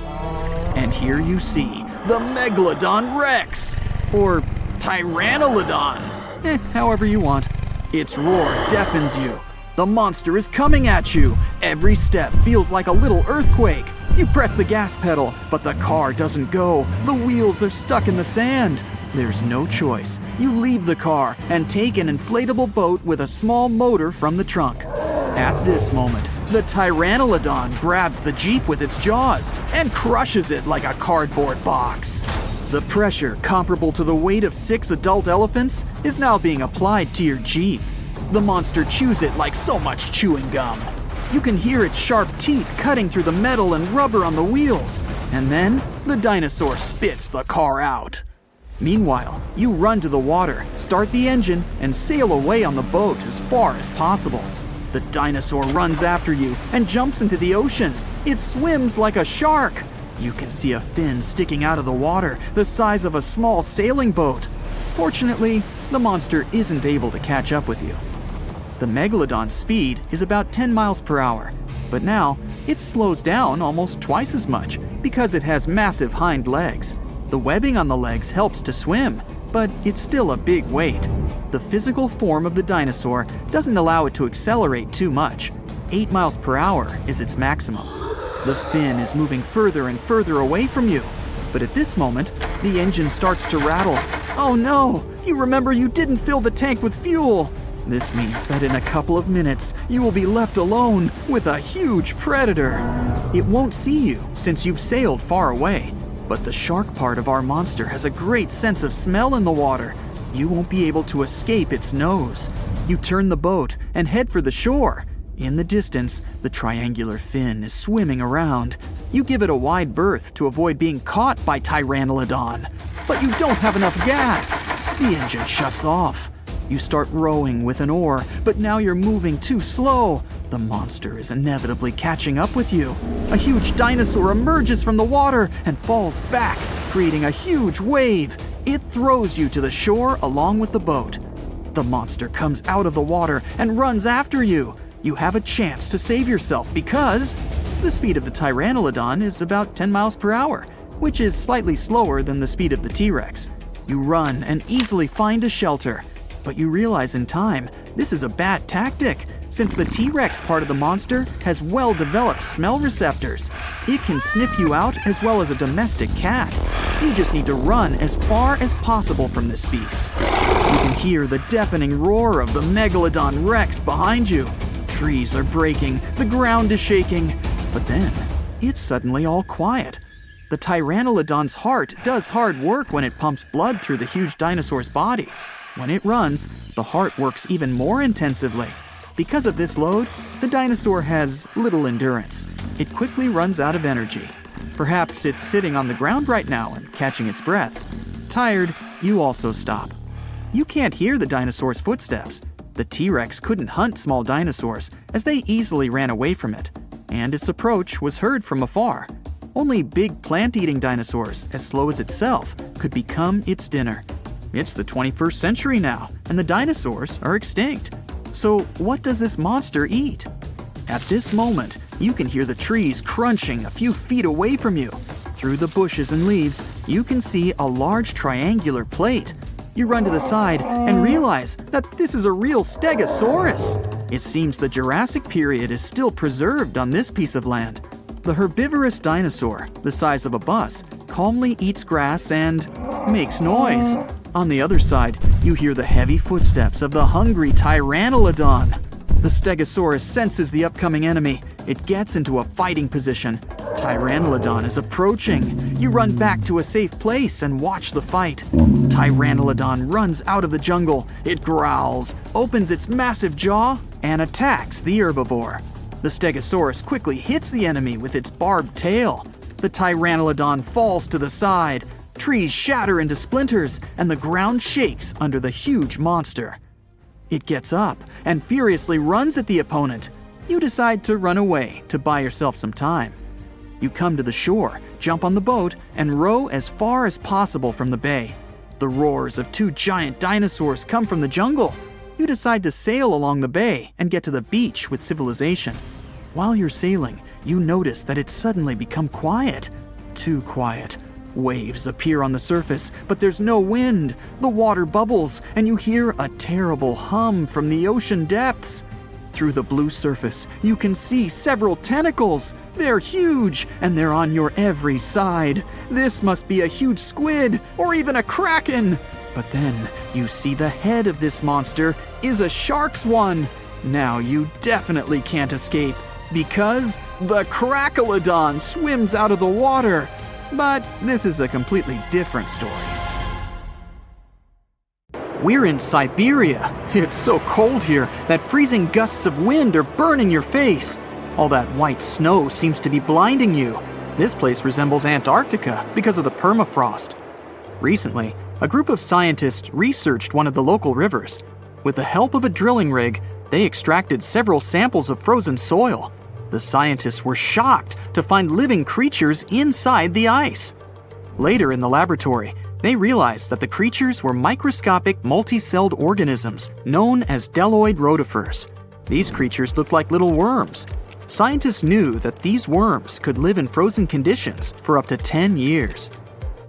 And here you see the Megalodon Rex, or Tyrannolodon, however you want. Its roar deafens you. The monster is coming at you. Every step feels like a little earthquake. You press the gas pedal, but the car doesn't go. The wheels are stuck in the sand. There's no choice. You leave the car and take an inflatable boat with a small motor from the trunk. At this moment, the Tyrannolodon grabs the Jeep with its jaws and crushes it like a cardboard box. The pressure, comparable to the weight of 6 adult elephants, is now being applied to your Jeep. The monster chews it like so much chewing gum. You can hear its sharp teeth cutting through the metal and rubber on the wheels. And then, the dinosaur spits the car out. Meanwhile, you run to the water, start the engine, and sail away on the boat as far as possible. The dinosaur runs after you and jumps into the ocean. It swims like a shark. You can see a fin sticking out of the water, the size of a small sailing boat. Fortunately, the monster isn't able to catch up with you. The Megalodon's speed is about 10 miles per hour, but now it slows down almost twice as much because it has massive hind legs. The webbing on the legs helps to swim, but it's still a big weight. The physical form of the dinosaur doesn't allow it to accelerate too much. 8 miles per hour is its maximum. The fin is moving further and further away from you, but at this moment, the engine starts to rattle. Oh no! You remember you didn't fill the tank with fuel! This means that in a couple of minutes, you will be left alone with a huge predator. It won't see you since you've sailed far away, but the shark part of our monster has a great sense of smell in the water. You won't be able to escape its nose. You turn the boat and head for the shore. In the distance, the triangular fin is swimming around. You give it a wide berth to avoid being caught by Tyrannolodon. But you don't have enough gas. The engine shuts off. You start rowing with an oar, but now you're moving too slow. The monster is inevitably catching up with you. A huge dinosaur emerges from the water and falls back, creating a huge wave. It throws you to the shore along with the boat. The monster comes out of the water and runs after you. You have a chance to save yourself because the speed of the Tyrannolodon is about 10 miles per hour, which is slightly slower than the speed of the T-Rex. You run and easily find a shelter. But you realize in time, this is a bad tactic, since the T-Rex part of the monster has well-developed smell receptors. It can sniff you out as well as a domestic cat. You just need to run as far as possible from this beast. You can hear the deafening roar of the Megalodon Rex behind you. Trees are breaking, the ground is shaking, but then it's suddenly all quiet. The Tyrannolodon's heart does hard work when it pumps blood through the huge dinosaur's body. When it runs, the heart works even more intensively. Because of this load, the dinosaur has little endurance. It quickly runs out of energy. Perhaps it's sitting on the ground right now and catching its breath. Tired, you also stop. You can't hear the dinosaur's footsteps. The T-Rex couldn't hunt small dinosaurs, as they easily ran away from it, and its approach was heard from afar. Only big plant-eating dinosaurs, as slow as itself, could become its dinner. It's the 21st century now, and the dinosaurs are extinct. So what does this monster eat? At this moment, you can hear the trees crunching a few feet away from you. Through the bushes and leaves, you can see a large triangular plate. You run to the side and realize that this is a real stegosaurus. It seems the Jurassic period is still preserved on this piece of land. The herbivorous dinosaur, the size of a bus, calmly eats grass and makes noise. On the other side, you hear the heavy footsteps of the hungry Tyrannolodon. The Stegosaurus senses the upcoming enemy. It gets into a fighting position. Pteranodon is approaching. You run back to a safe place and watch the fight. Pteranodon runs out of the jungle. It growls, opens its massive jaw, and attacks the herbivore. The Stegosaurus quickly hits the enemy with its barbed tail. The Pteranodon falls to the side. Trees shatter into splinters, and the ground shakes under the huge monster. It gets up and furiously runs at the opponent. You decide to run away to buy yourself some time. You come to the shore, jump on the boat, and row as far as possible from the bay. The roars of two giant dinosaurs come from the jungle. You decide to sail along the bay and get to the beach with civilization. While you're sailing, you notice that it's suddenly become quiet. Too quiet. Waves appear on the surface, but there's no wind. The water bubbles, and you hear a terrible hum from the ocean depths. Through the blue surface, you can see several tentacles. They're huge, and they're on your every side. This must be a huge squid, or even a kraken. But then, you see the head of this monster is a shark's one. Now you definitely can't escape, because the Crackalodon swims out of the water. But this is a completely different story. We're in Siberia. It's so cold here that freezing gusts of wind are burning your face. All that white snow seems to be blinding you. This place resembles Antarctica because of the permafrost. Recently, a group of scientists researched one of the local rivers. With the help of a drilling rig, they extracted several samples of frozen soil. The scientists were shocked to find living creatures inside the ice. Later in the laboratory, they realized that the creatures were microscopic multicelled organisms known as deltoid rotifers. These creatures looked like little worms. Scientists knew that these worms could live in frozen conditions for up to 10 years.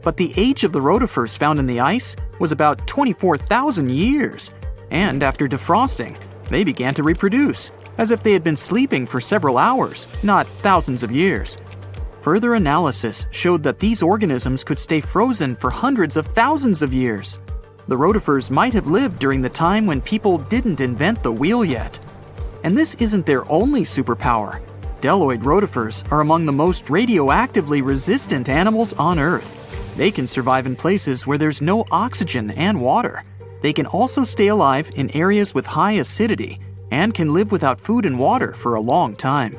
But the age of the rotifers found in the ice was about 24,000 years. And after defrosting, they began to reproduce, as if they had been sleeping for several hours, not thousands of years. Further analysis showed that these organisms could stay frozen for hundreds of thousands of years. The rotifers might have lived during the time when people didn't invent the wheel yet. And this isn't their only superpower. Deltoid rotifers are among the most radioactively resistant animals on Earth. They can survive in places where there's no oxygen and water. They can also stay alive in areas with high acidity and can live without food and water for a long time.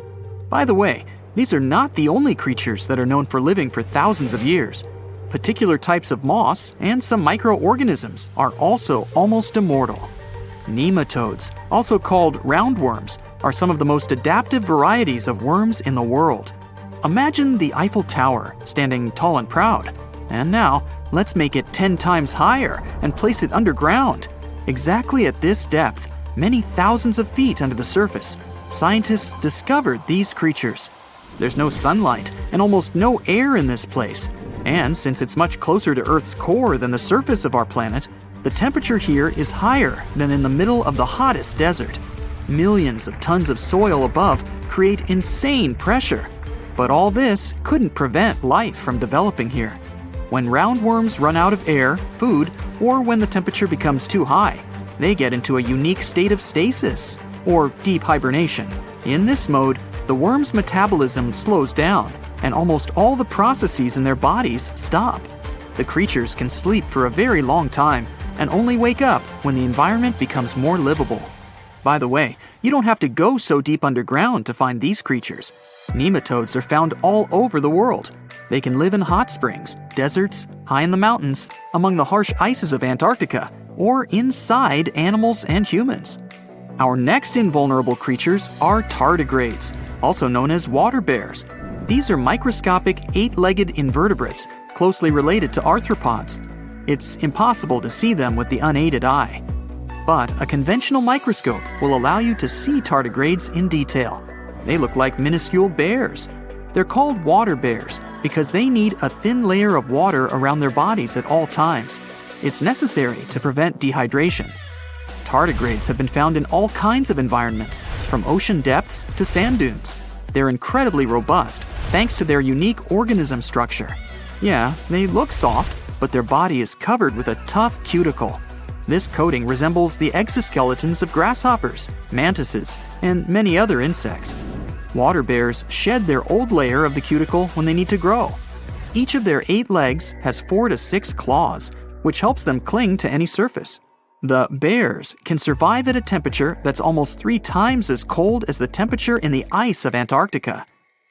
By the way, these are not the only creatures that are known for living for thousands of years. Particular types of moss and some microorganisms are also almost immortal. Nematodes, also called roundworms, are some of the most adaptive varieties of worms in the world. Imagine the Eiffel Tower standing tall and proud. And now, let's make it 10 times higher and place it underground. Exactly at this depth, many thousands of feet under the surface, scientists discovered these creatures. There's no sunlight and almost no air in this place. And since it's much closer to Earth's core than the surface of our planet, the temperature here is higher than in the middle of the hottest desert. Millions of tons of soil above create insane pressure. But all this couldn't prevent life from developing here. When roundworms run out of air, food, or when the temperature becomes too high, they get into a unique state of stasis, or deep hibernation. In this mode, the worm's metabolism slows down, and almost all the processes in their bodies stop. The creatures can sleep for a very long time, and only wake up when the environment becomes more livable. By the way, you don't have to go so deep underground to find these creatures. Nematodes are found all over the world. They can live in hot springs, deserts, high in the mountains, among the harsh ices of Antarctica, or inside animals and humans. Our next invulnerable creatures are tardigrades, also known as water bears. These are microscopic, 8-legged invertebrates closely related to arthropods. It's impossible to see them with the unaided eye. But a conventional microscope will allow you to see tardigrades in detail. They look like minuscule bears. They're called water bears because they need a thin layer of water around their bodies at all times. It's necessary to prevent dehydration. Tardigrades have been found in all kinds of environments, from ocean depths to sand dunes. They're incredibly robust thanks to their unique organism structure. Yeah, they look soft, but their body is covered with a tough cuticle. This coating resembles the exoskeletons of grasshoppers, mantises, and many other insects. Water bears shed their old layer of the cuticle when they need to grow. Each of their 8 legs has 4 to 6 claws, which helps them cling to any surface. The bears can survive at a temperature that's almost 3 times as cold as the temperature in the ice of Antarctica.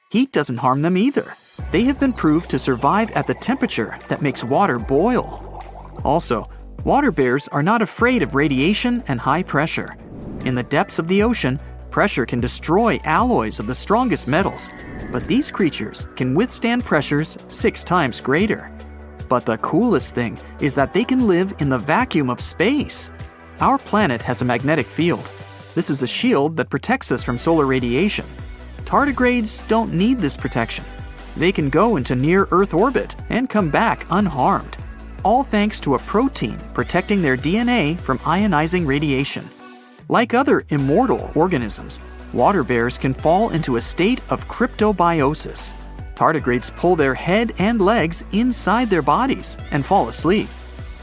Heat doesn't harm them either. They have been proved to survive at the temperature that makes water boil. Also, water bears are not afraid of radiation and high pressure. In the depths of the ocean, pressure can destroy alloys of the strongest metals, but these creatures can withstand pressures 6 times greater. But the coolest thing is that they can live in the vacuum of space. Our planet has a magnetic field. This is a shield that protects us from solar radiation. Tardigrades don't need this protection. They can go into near-Earth orbit and come back unharmed, all thanks to a protein protecting their DNA from ionizing radiation. Like other immortal organisms, water bears can fall into a state of cryptobiosis. Tardigrades pull their head and legs inside their bodies and fall asleep.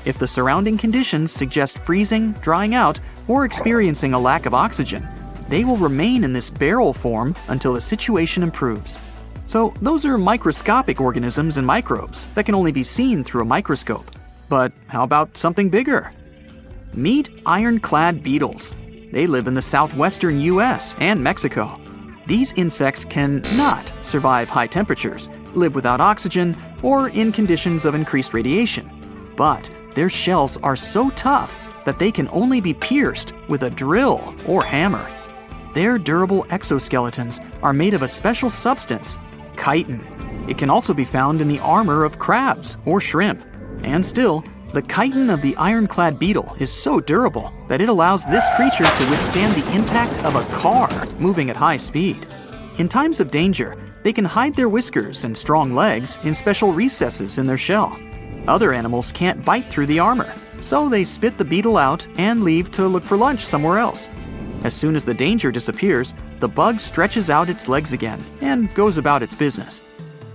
If the surrounding conditions suggest freezing, drying out, or experiencing a lack of oxygen, they will remain in this barrel form until the situation improves. So those are microscopic organisms and microbes that can only be seen through a microscope. But how about something bigger? Meet ironclad beetles. They live in the southwestern US and Mexico. These insects can not survive high temperatures, live without oxygen, or in conditions of increased radiation. But their shells are so tough that they can only be pierced with a drill or hammer. Their durable exoskeletons are made of a special substance, chitin. It can also be found in the armor of crabs or shrimp. And still, the chitin of the ironclad beetle is so durable that it allows this creature to withstand the impact of a car moving at high speed. In times of danger, they can hide their whiskers and strong legs in special recesses in their shell. Other animals can't bite through the armor, so they spit the beetle out and leave to look for lunch somewhere else. As soon as the danger disappears, the bug stretches out its legs again and goes about its business.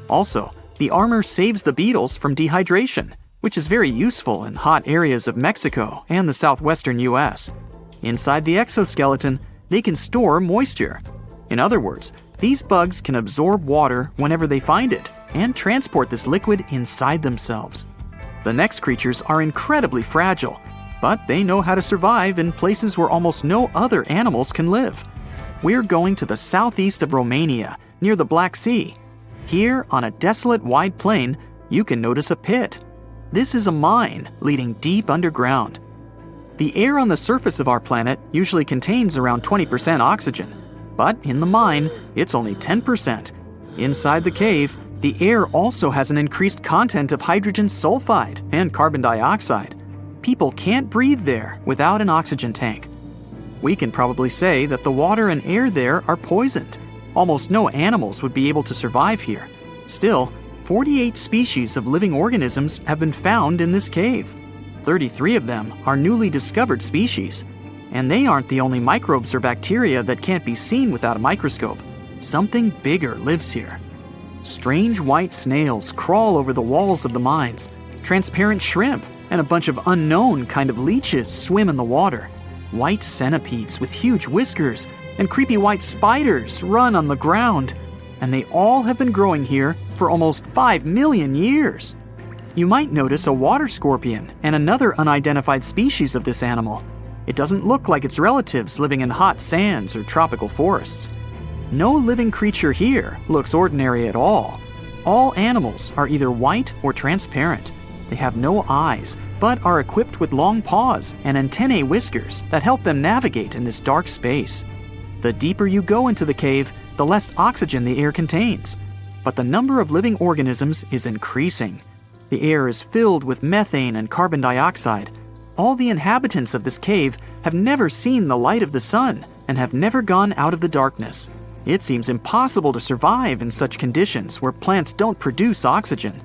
Also, the armor saves the beetles from dehydration, which is very useful in hot areas of Mexico and the southwestern US. Inside the exoskeleton, they can store moisture. In other words, these bugs can absorb water whenever they find it and transport this liquid inside themselves. The next creatures are incredibly fragile, but they know how to survive in places where almost no other animals can live. We're going to the southeast of Romania, near the Black Sea. Here, on a desolate wide plain, you can notice a pit. This is a mine leading deep underground. The air on the surface of our planet usually contains around 20% oxygen, but in the mine, it's only 10%. Inside the cave, the air also has an increased content of hydrogen sulfide and carbon dioxide. People can't breathe there without an oxygen tank. We can probably say that the water and air there are poisoned. Almost no animals would be able to survive here. Still, 48 species of living organisms have been found in this cave. 33 of them are newly discovered species. And they aren't the only microbes or bacteria that can't be seen without a microscope. Something bigger lives here. Strange white snails crawl over the walls of the mines. Transparent shrimp and a bunch of unknown kind of leeches swim in the water. White centipedes with huge whiskers and creepy white spiders run on the ground. And they all have been growing here for almost 5 million years. You might notice a water scorpion and another unidentified species of this animal. It doesn't look like its relatives living in hot sands or tropical forests. No living creature here looks ordinary at all. All animals are either white or transparent. They have no eyes, but are equipped with long paws and antennae whiskers that help them navigate in this dark space. The deeper you go into the cave, the less oxygen the air contains. But the number of living organisms is increasing. The air is filled with methane and carbon dioxide. All the inhabitants of this cave have never seen the light of the sun and have never gone out of the darkness. It seems impossible to survive in such conditions where plants don't produce oxygen.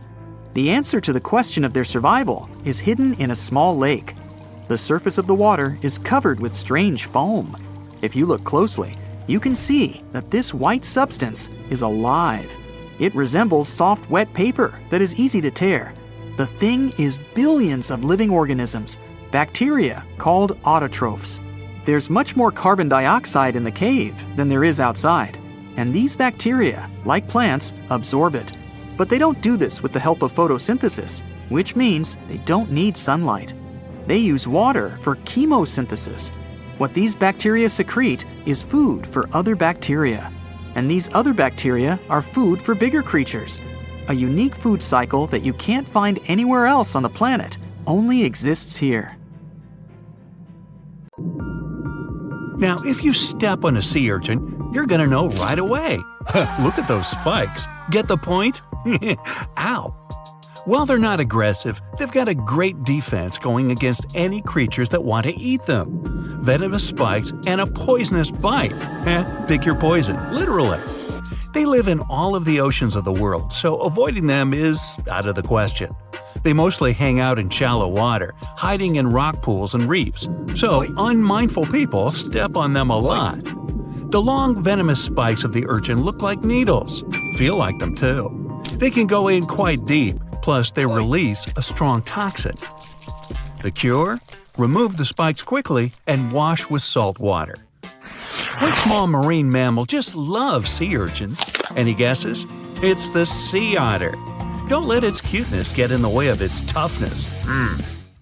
The answer to the question of their survival is hidden in a small lake. The surface of the water is covered with strange foam. If you look closely, you can see that this white substance is alive. It resembles soft, wet paper that is easy to tear. The thing is billions of living organisms, bacteria called autotrophs. There's much more carbon dioxide in the cave than there is outside. And these bacteria, like plants, absorb it. But they don't do this with the help of photosynthesis, which means they don't need sunlight. They use water for chemosynthesis. What these bacteria secrete is food for other bacteria. And these other bacteria are food for bigger creatures. A unique food cycle that you can't find anywhere else on the planet only exists here. Now, if you step on a sea urchin, you're gonna know right away. Look at those spikes. Get the point? Ow! While they're not aggressive, they've got a great defense going against any creatures that want to eat them. Venomous spikes and a poisonous bite. Pick your poison, literally. They live in all of the oceans of the world, so avoiding them is out of the question. They mostly hang out in shallow water, hiding in rock pools and reefs, so unmindful people step on them a lot. The long venomous spikes of the urchin look like needles. Feel like them too. They can go in quite deep, plus they release a strong toxin. The cure? Remove the spikes quickly and wash with salt water. One small marine mammal just loves sea urchins. Any guesses? It's the sea otter. Don't let its cuteness get in the way of its toughness.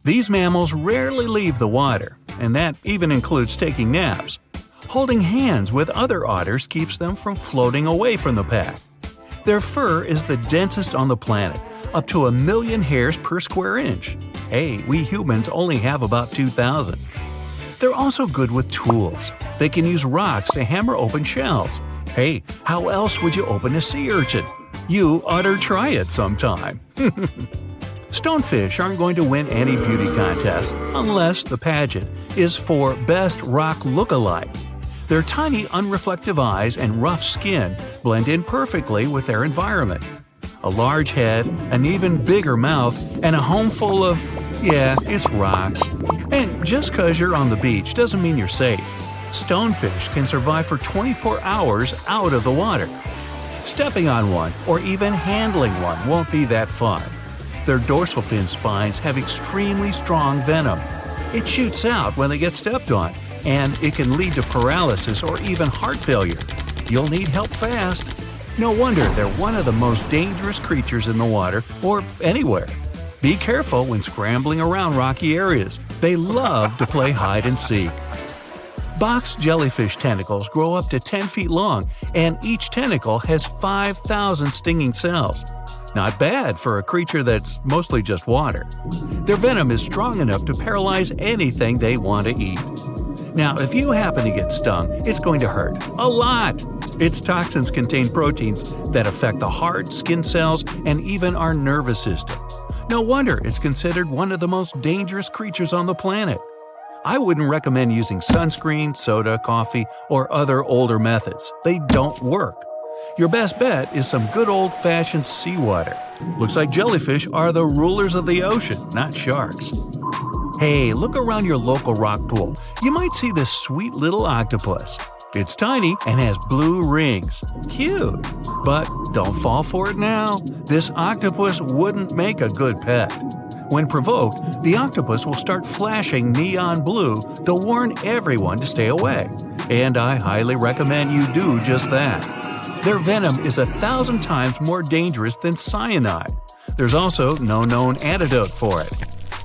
These mammals rarely leave the water, and that even includes taking naps. Holding hands with other otters keeps them from floating away from the pack. Their fur is the densest on the planet, up to 1 million hairs per square inch. Hey, we humans only have about 2,000. They're also good with tools. They can use rocks to hammer open shells. Hey, how else would you open a sea urchin? You ought to try it sometime. Stonefish aren't going to win any beauty contest unless the pageant is for Best Rock Look-alike. Their tiny, unreflective eyes and rough skin blend in perfectly with their environment. A large head, an even bigger mouth, and a home full of, it's rocks. And just because you're on the beach doesn't mean you're safe. Stonefish can survive for 24 hours out of the water. Stepping on one or even handling one won't be that fun. Their dorsal fin spines have extremely strong venom. It shoots out when they get stepped on, and it can lead to paralysis or even heart failure. You'll need help fast. No wonder they're one of the most dangerous creatures in the water or anywhere. Be careful when scrambling around rocky areas. They love to play hide and seek. Box jellyfish tentacles grow up to 10 feet long, and each tentacle has 5,000 stinging cells. Not bad for a creature that's mostly just water. Their venom is strong enough to paralyze anything they want to eat. Now, if you happen to get stung, it's going to hurt. A lot! Its toxins contain proteins that affect the heart, skin cells, and even our nervous system. No wonder it's considered one of the most dangerous creatures on the planet. I wouldn't recommend using sunscreen, soda, coffee, or other older methods. They don't work. Your best bet is some good old-fashioned seawater. Looks like jellyfish are the rulers of the ocean, not sharks. Hey, look around your local rock pool. You might see this sweet little octopus. It's tiny and has blue rings. Cute. But don't fall for it now. This octopus wouldn't make a good pet. When provoked, the octopus will start flashing neon blue to warn everyone to stay away. And I highly recommend you do just that. Their venom is 1,000 times more dangerous than cyanide. There's also no known antidote for it.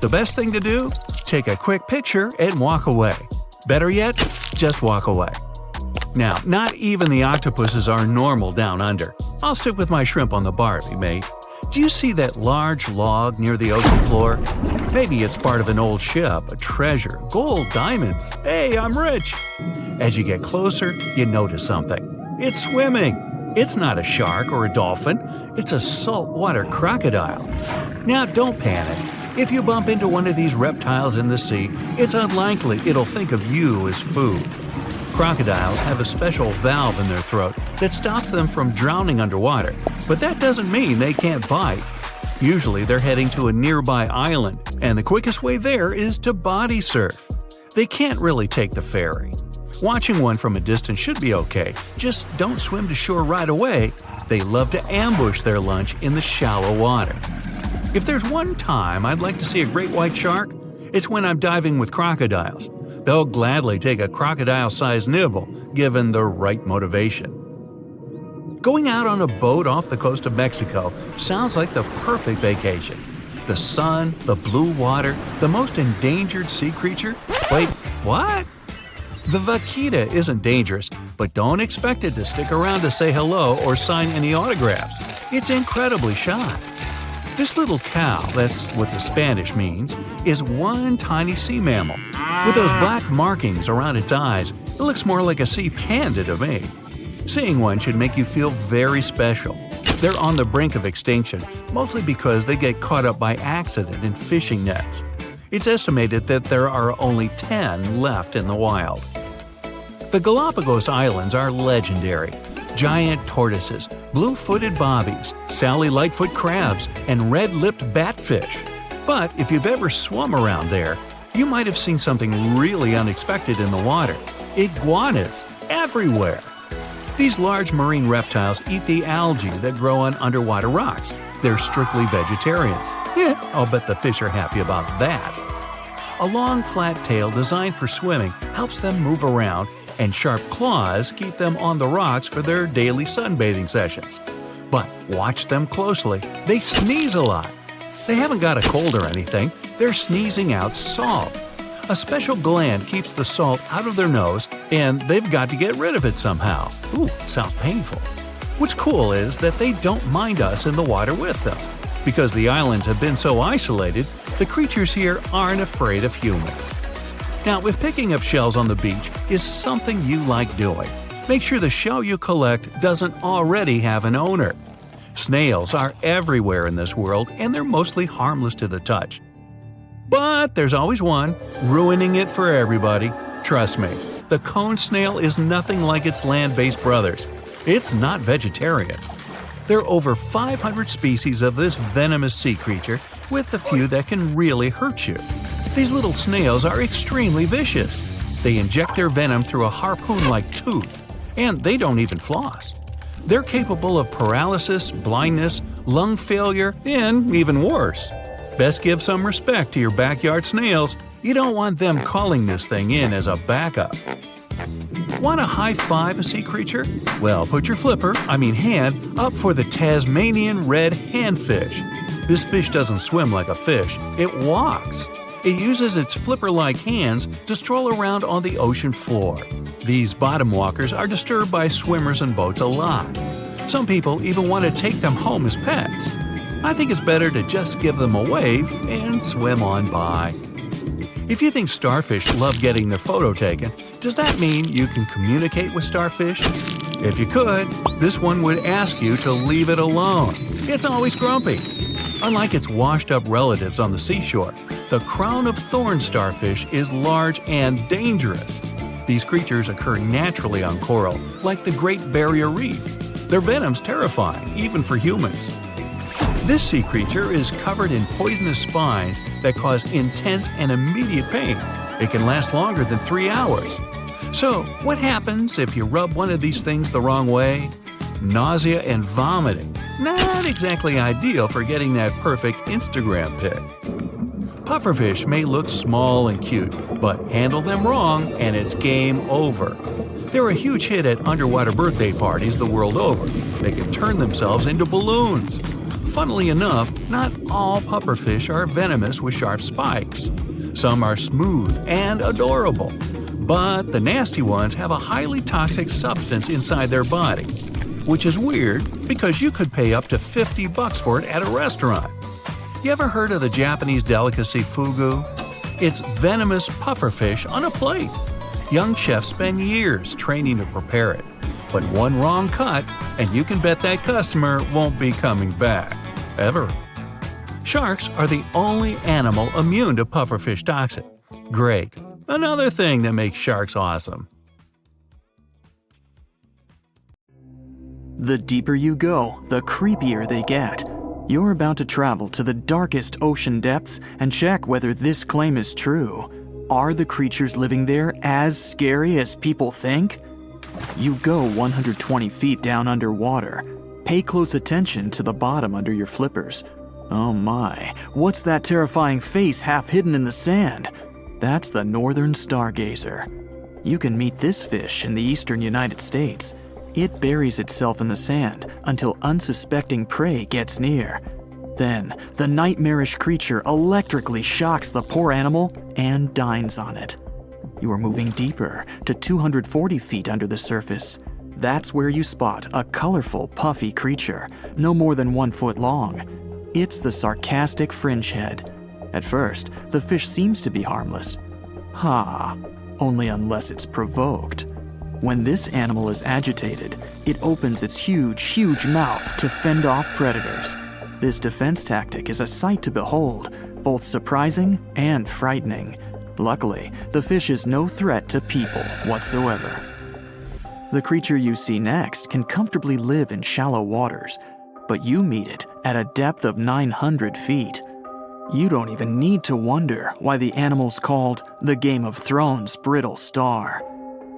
The best thing to do? Take a quick picture and walk away. Better yet, just walk away. Now, not even the octopuses are normal down under. I'll stick with my shrimp on the barbie, mate. Do you see that large log near the ocean floor? Maybe it's part of an old ship, a treasure, gold, diamonds. Hey, I'm rich! As you get closer, you notice something. It's swimming. It's not a shark or a dolphin. It's a saltwater crocodile. Now, don't panic. If you bump into one of these reptiles in the sea, it's unlikely it'll think of you as food. Crocodiles have a special valve in their throat that stops them from drowning underwater, but that doesn't mean they can't bite. Usually they're heading to a nearby island, and the quickest way there is to body surf. They can't really take the ferry. Watching one from a distance should be okay, just don't swim to shore right away. They love to ambush their lunch in the shallow water. If there's one time I'd like to see a great white shark, it's when I'm diving with crocodiles. They'll gladly take a crocodile-sized nibble, given the right motivation. Going out on a boat off the coast of Mexico sounds like the perfect vacation. The sun, the blue water, the most endangered sea creature? Wait, what? The vaquita isn't dangerous, but don't expect it to stick around to say hello or sign any autographs. It's incredibly shy. This little cow, that's what the Spanish means, is one tiny sea mammal. With those black markings around its eyes, it looks more like a sea panda to me. Seeing one should make you feel very special. They're on the brink of extinction, mostly because they get caught up by accident in fishing nets. It's estimated that there are only 10 left in the wild. The Galapagos Islands are legendary. Giant tortoises, blue-footed bobbies, Sally Lightfoot crabs, and red-lipped batfish. But if you've ever swum around there, you might have seen something really unexpected in the water. Iguanas everywhere! These large marine reptiles eat the algae that grow on underwater rocks. They're strictly vegetarians. Yeah, I'll bet the fish are happy about that. A long, flat tail designed for swimming helps them move around, and sharp claws keep them on the rocks for their daily sunbathing sessions. But watch them closely. They sneeze a lot. They haven't got a cold or anything. They're sneezing out salt. A special gland keeps the salt out of their nose, and they've got to get rid of it somehow. Ooh, sounds painful. What's cool is that they don't mind us in the water with them. Because the islands have been so isolated, the creatures here aren't afraid of humans. Now, if picking up shells on the beach is something you like doing, make sure the shell you collect doesn't already have an owner. Snails are everywhere in this world, and they're mostly harmless to the touch. But there's always one, ruining it for everybody. Trust me, the cone snail is nothing like its land-based brothers. It's not vegetarian. There are over 500 species of this venomous sea creature, with a few that can really hurt you. These little snails are extremely vicious. They inject their venom through a harpoon-like tooth, and they don't even floss. They're capable of paralysis, blindness, lung failure, and even worse. Best give some respect to your backyard snails. You don't want them calling this thing in as a backup. Want to high-five a sea creature? Well, put your hand, up for the Tasmanian red handfish. This fish doesn't swim like a fish, it walks. It uses its flipper-like hands to stroll around on the ocean floor. These bottom walkers are disturbed by swimmers and boats a lot. Some people even want to take them home as pets. I think it's better to just give them a wave and swim on by. If you think starfish love getting their photo taken, does that mean you can communicate with starfish? If you could, this one would ask you to leave it alone. It's always grumpy. Unlike its washed-up relatives on the seashore, the crown-of-thorns starfish is large and dangerous. These creatures occur naturally on coral, like the Great Barrier Reef. Their venom's terrifying, even for humans. This sea creature is covered in poisonous spines that cause intense and immediate pain. It can last longer than 3 hours. So, what happens if you rub one of these things the wrong way? Nausea and vomiting. Not exactly ideal for getting that perfect Instagram pic. Pufferfish may look small and cute, but handle them wrong and it's game over. They're a huge hit at underwater birthday parties the world over. They can turn themselves into balloons. Funnily enough, not all pufferfish are venomous with sharp spikes. Some are smooth and adorable. But the nasty ones have a highly toxic substance inside their body. Which is weird, because you could pay up to $50 for it at a restaurant. You ever heard of the Japanese delicacy fugu? It's venomous pufferfish on a plate. Young chefs spend years training to prepare it. But one wrong cut, and you can bet that customer won't be coming back. Ever. Sharks are the only animal immune to pufferfish toxin. Great. Another thing that makes sharks awesome. The deeper you go, the creepier they get. You're about to travel to the darkest ocean depths and check whether this claim is true. Are the creatures living there as scary as people think? You go 120 feet down underwater. Pay close attention to the bottom under your flippers. Oh my, what's that terrifying face half hidden in the sand? That's the northern stargazer. You can meet this fish in the eastern United States. It buries itself in the sand until unsuspecting prey gets near. Then, the nightmarish creature electrically shocks the poor animal and dines on it. You are moving deeper to 240 feet under the surface. That's where you spot a colorful, puffy creature, no more than 1 foot long. It's the sarcastic fringehead. At first, the fish seems to be harmless. Only unless it's provoked. When this animal is agitated, it opens its huge mouth to fend off predators. This defense tactic is a sight to behold, both surprising and frightening. Luckily, the fish is no threat to people whatsoever. The creature you see next can comfortably live in shallow waters, but you meet it at a depth of 900 feet. You don't even need to wonder why the animal's called the Game of Thrones brittle star.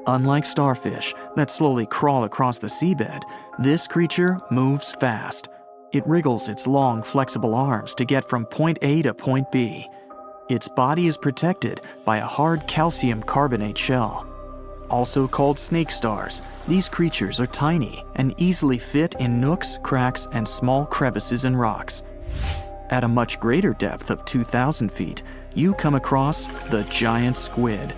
Unlike starfish that slowly crawl across the seabed, this creature moves fast. It wriggles its long, flexible arms to get from point A to point B. Its body is protected by a hard calcium carbonate shell. Also called snake stars, these creatures are tiny and easily fit in nooks, cracks, and small crevices in rocks. At a much greater depth of 2,000 feet, you come across the giant squid.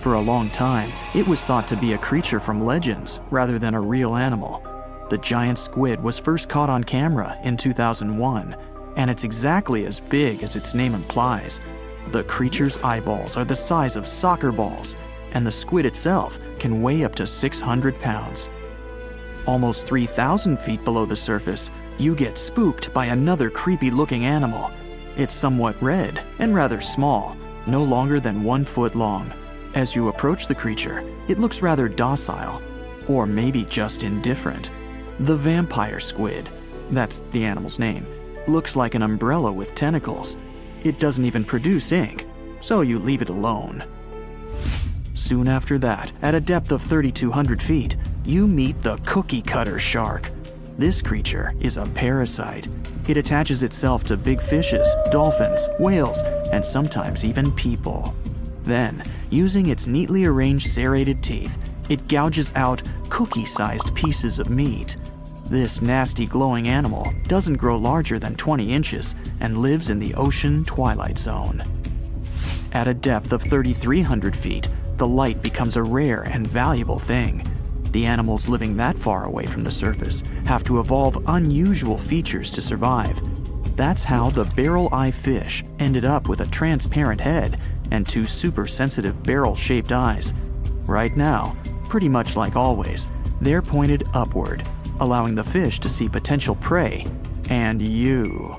For a long time, it was thought to be a creature from legends rather than a real animal. The giant squid was first caught on camera in 2001, and it's exactly as big as its name implies. The creature's eyeballs are the size of soccer balls, and the squid itself can weigh up to 600 pounds. Almost 3,000 feet below the surface, you get spooked by another creepy-looking animal. It's somewhat red and rather small, no longer than 1 foot long. As you approach the creature, it looks rather docile, or maybe just indifferent. The vampire squid, that's the animal's name, looks like an umbrella with tentacles. It doesn't even produce ink, so you leave it alone. Soon after that, at a depth of 3,200 feet, you meet the cookie cutter shark. This creature is a parasite. It attaches itself to big fishes, dolphins, whales, and sometimes even people. Then, using its neatly arranged serrated teeth, it gouges out cookie-sized pieces of meat. This nasty glowing animal doesn't grow larger than 20 inches and lives in the ocean twilight zone. At a depth of 3,300 feet, the light becomes a rare and valuable thing. The animals living that far away from the surface have to evolve unusual features to survive. That's how the barrel-eye fish ended up with a transparent head and 2 super-sensitive barrel-shaped eyes. Right now, pretty much like always, they're pointed upward, allowing the fish to see potential prey and you.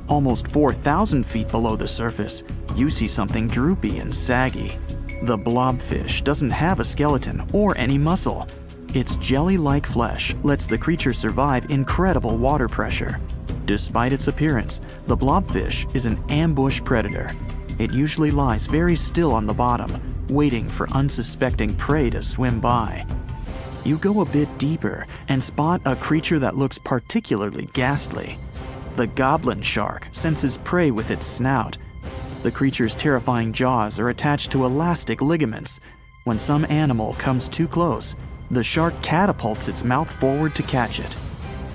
Almost 4,000 feet below the surface, you see something droopy and saggy. The blobfish doesn't have a skeleton or any muscle. Its jelly-like flesh lets the creature survive incredible water pressure. Despite its appearance, the blobfish is an ambush predator. It usually lies very still on the bottom, waiting for unsuspecting prey to swim by. You go a bit deeper and spot a creature that looks particularly ghastly. The goblin shark senses prey with its snout. The creature's terrifying jaws are attached to elastic ligaments. When some animal comes too close, the shark catapults its mouth forward to catch it.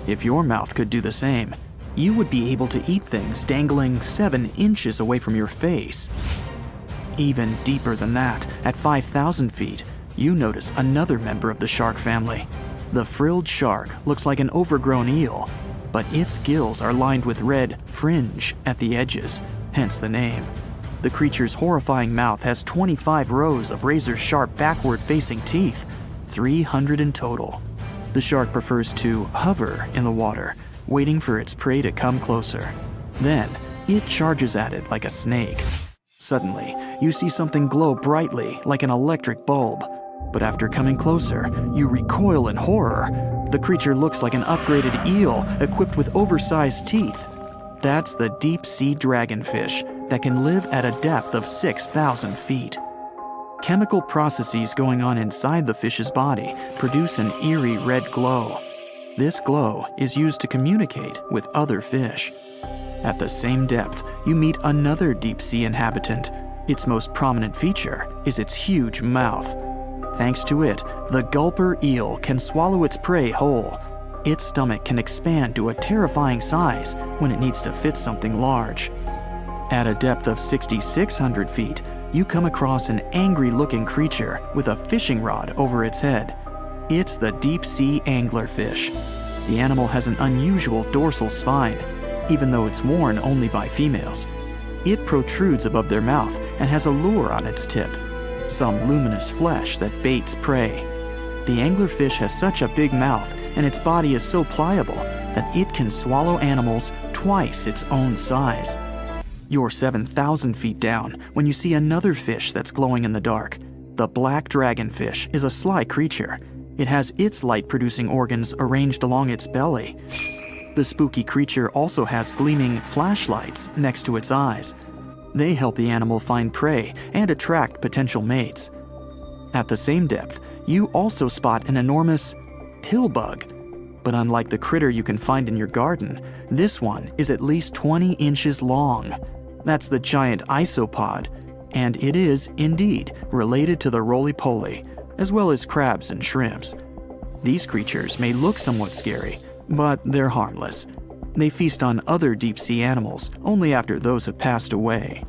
If your mouth could do the same, you would be able to eat things dangling 7 inches away from your face. Even deeper than that, at 5,000 feet, you notice another member of the shark family. The frilled shark looks like an overgrown eel, but its gills are lined with red fringe at the edges, hence the name. The creature's horrifying mouth has 25 rows of razor-sharp backward-facing teeth, 300 in total. The shark prefers to hover in the water, waiting for its prey to come closer. Then, it charges at it like a snake. Suddenly, you see something glow brightly like an electric bulb. But after coming closer, you recoil in horror. The creature looks like an upgraded eel equipped with oversized teeth. That's the deep-sea dragonfish that can live at a depth of 6,000 feet. Chemical processes going on inside the fish's body produce an eerie red glow. This glow is used to communicate with other fish. At the same depth, you meet another deep-sea inhabitant. Its most prominent feature is its huge mouth. Thanks to it, the gulper eel can swallow its prey whole. Its stomach can expand to a terrifying size when it needs to fit something large. At a depth of 6,600 feet, you come across an angry-looking creature with a fishing rod over its head. It's the deep-sea anglerfish. The animal has an unusual dorsal spine, even though it's worn only by females. It protrudes above their mouth and has a lure on its tip, some luminous flesh that baits prey. The anglerfish has such a big mouth and its body is so pliable that it can swallow animals twice its own size. You're 7,000 feet down when you see another fish that's glowing in the dark. The black dragonfish is a sly creature. It has its light-producing organs arranged along its belly. The spooky creature also has gleaming flashlights next to its eyes. They help the animal find prey and attract potential mates. At the same depth, you also spot an enormous pillbug. But unlike the critter you can find in your garden, this one is at least 20 inches long. That's the giant isopod, and it is, indeed, related to the roly-poly, as well as crabs and shrimps. These creatures may look somewhat scary, but they're harmless. They feast on other deep-sea animals only after those have passed away.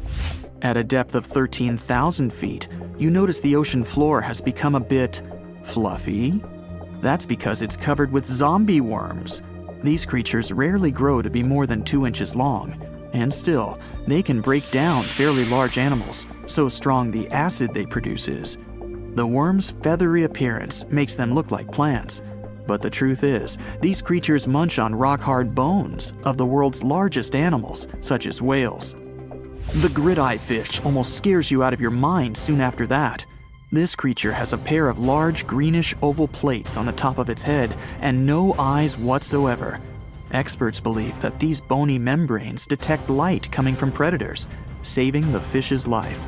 At a depth of 13,000 feet, you notice the ocean floor has become a bit fluffy. That's because it's covered with zombie worms. These creatures rarely grow to be more than 2 inches long, and still, they can break down fairly large animals, so strong the acid they produce is. The worms' feathery appearance makes them look like plants, but the truth is, these creatures munch on rock-hard bones of the world's largest animals, such as whales. The grid-eye fish almost scares you out of your mind soon after that. This creature has a pair of large greenish oval plates on the top of its head and no eyes whatsoever. Experts believe that these bony membranes detect light coming from predators, saving the fish's life.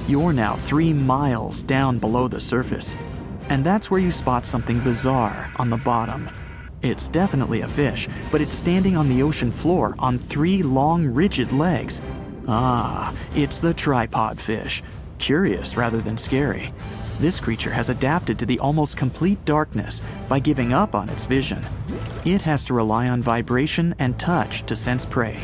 You're now 3 miles down below the surface, and that's where you spot something bizarre on the bottom. It's definitely a fish, but it's standing on the ocean floor on 3 long, rigid legs. Ah, it's the tripod fish. Curious rather than scary. This creature has adapted to the almost complete darkness by giving up on its vision. It has to rely on vibration and touch to sense prey.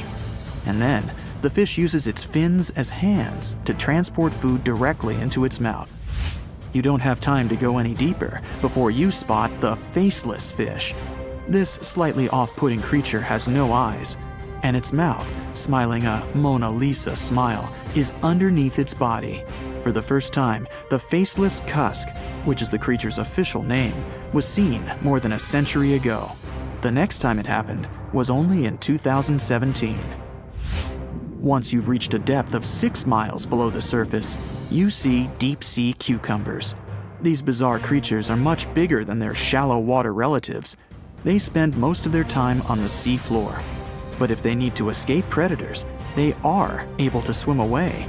And then, the fish uses its fins as hands to transport food directly into its mouth. You don't have time to go any deeper before you spot the faceless fish. This slightly off-putting creature has no eyes, and its mouth, smiling a Mona Lisa smile, is underneath its body. For the first time, the faceless cusk, which is the creature's official name, was seen more than a century ago. The next time it happened was only in 2017. Once you've reached a depth of 6 miles below the surface, you see deep-sea cucumbers. These bizarre creatures are much bigger than their shallow water relatives. They spend most of their time on the sea floor. But if they need to escape predators, they are able to swim away.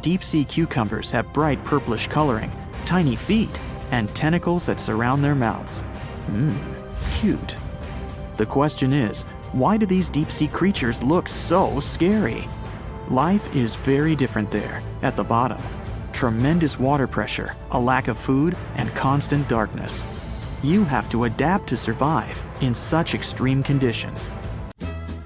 Deep-sea cucumbers have bright purplish coloring, tiny feet, and tentacles that surround their mouths. Cute. The question is, why do these deep-sea creatures look so scary? Life is very different there, at the bottom. Tremendous water pressure, a lack of food, and constant darkness. You have to adapt to survive in such extreme conditions.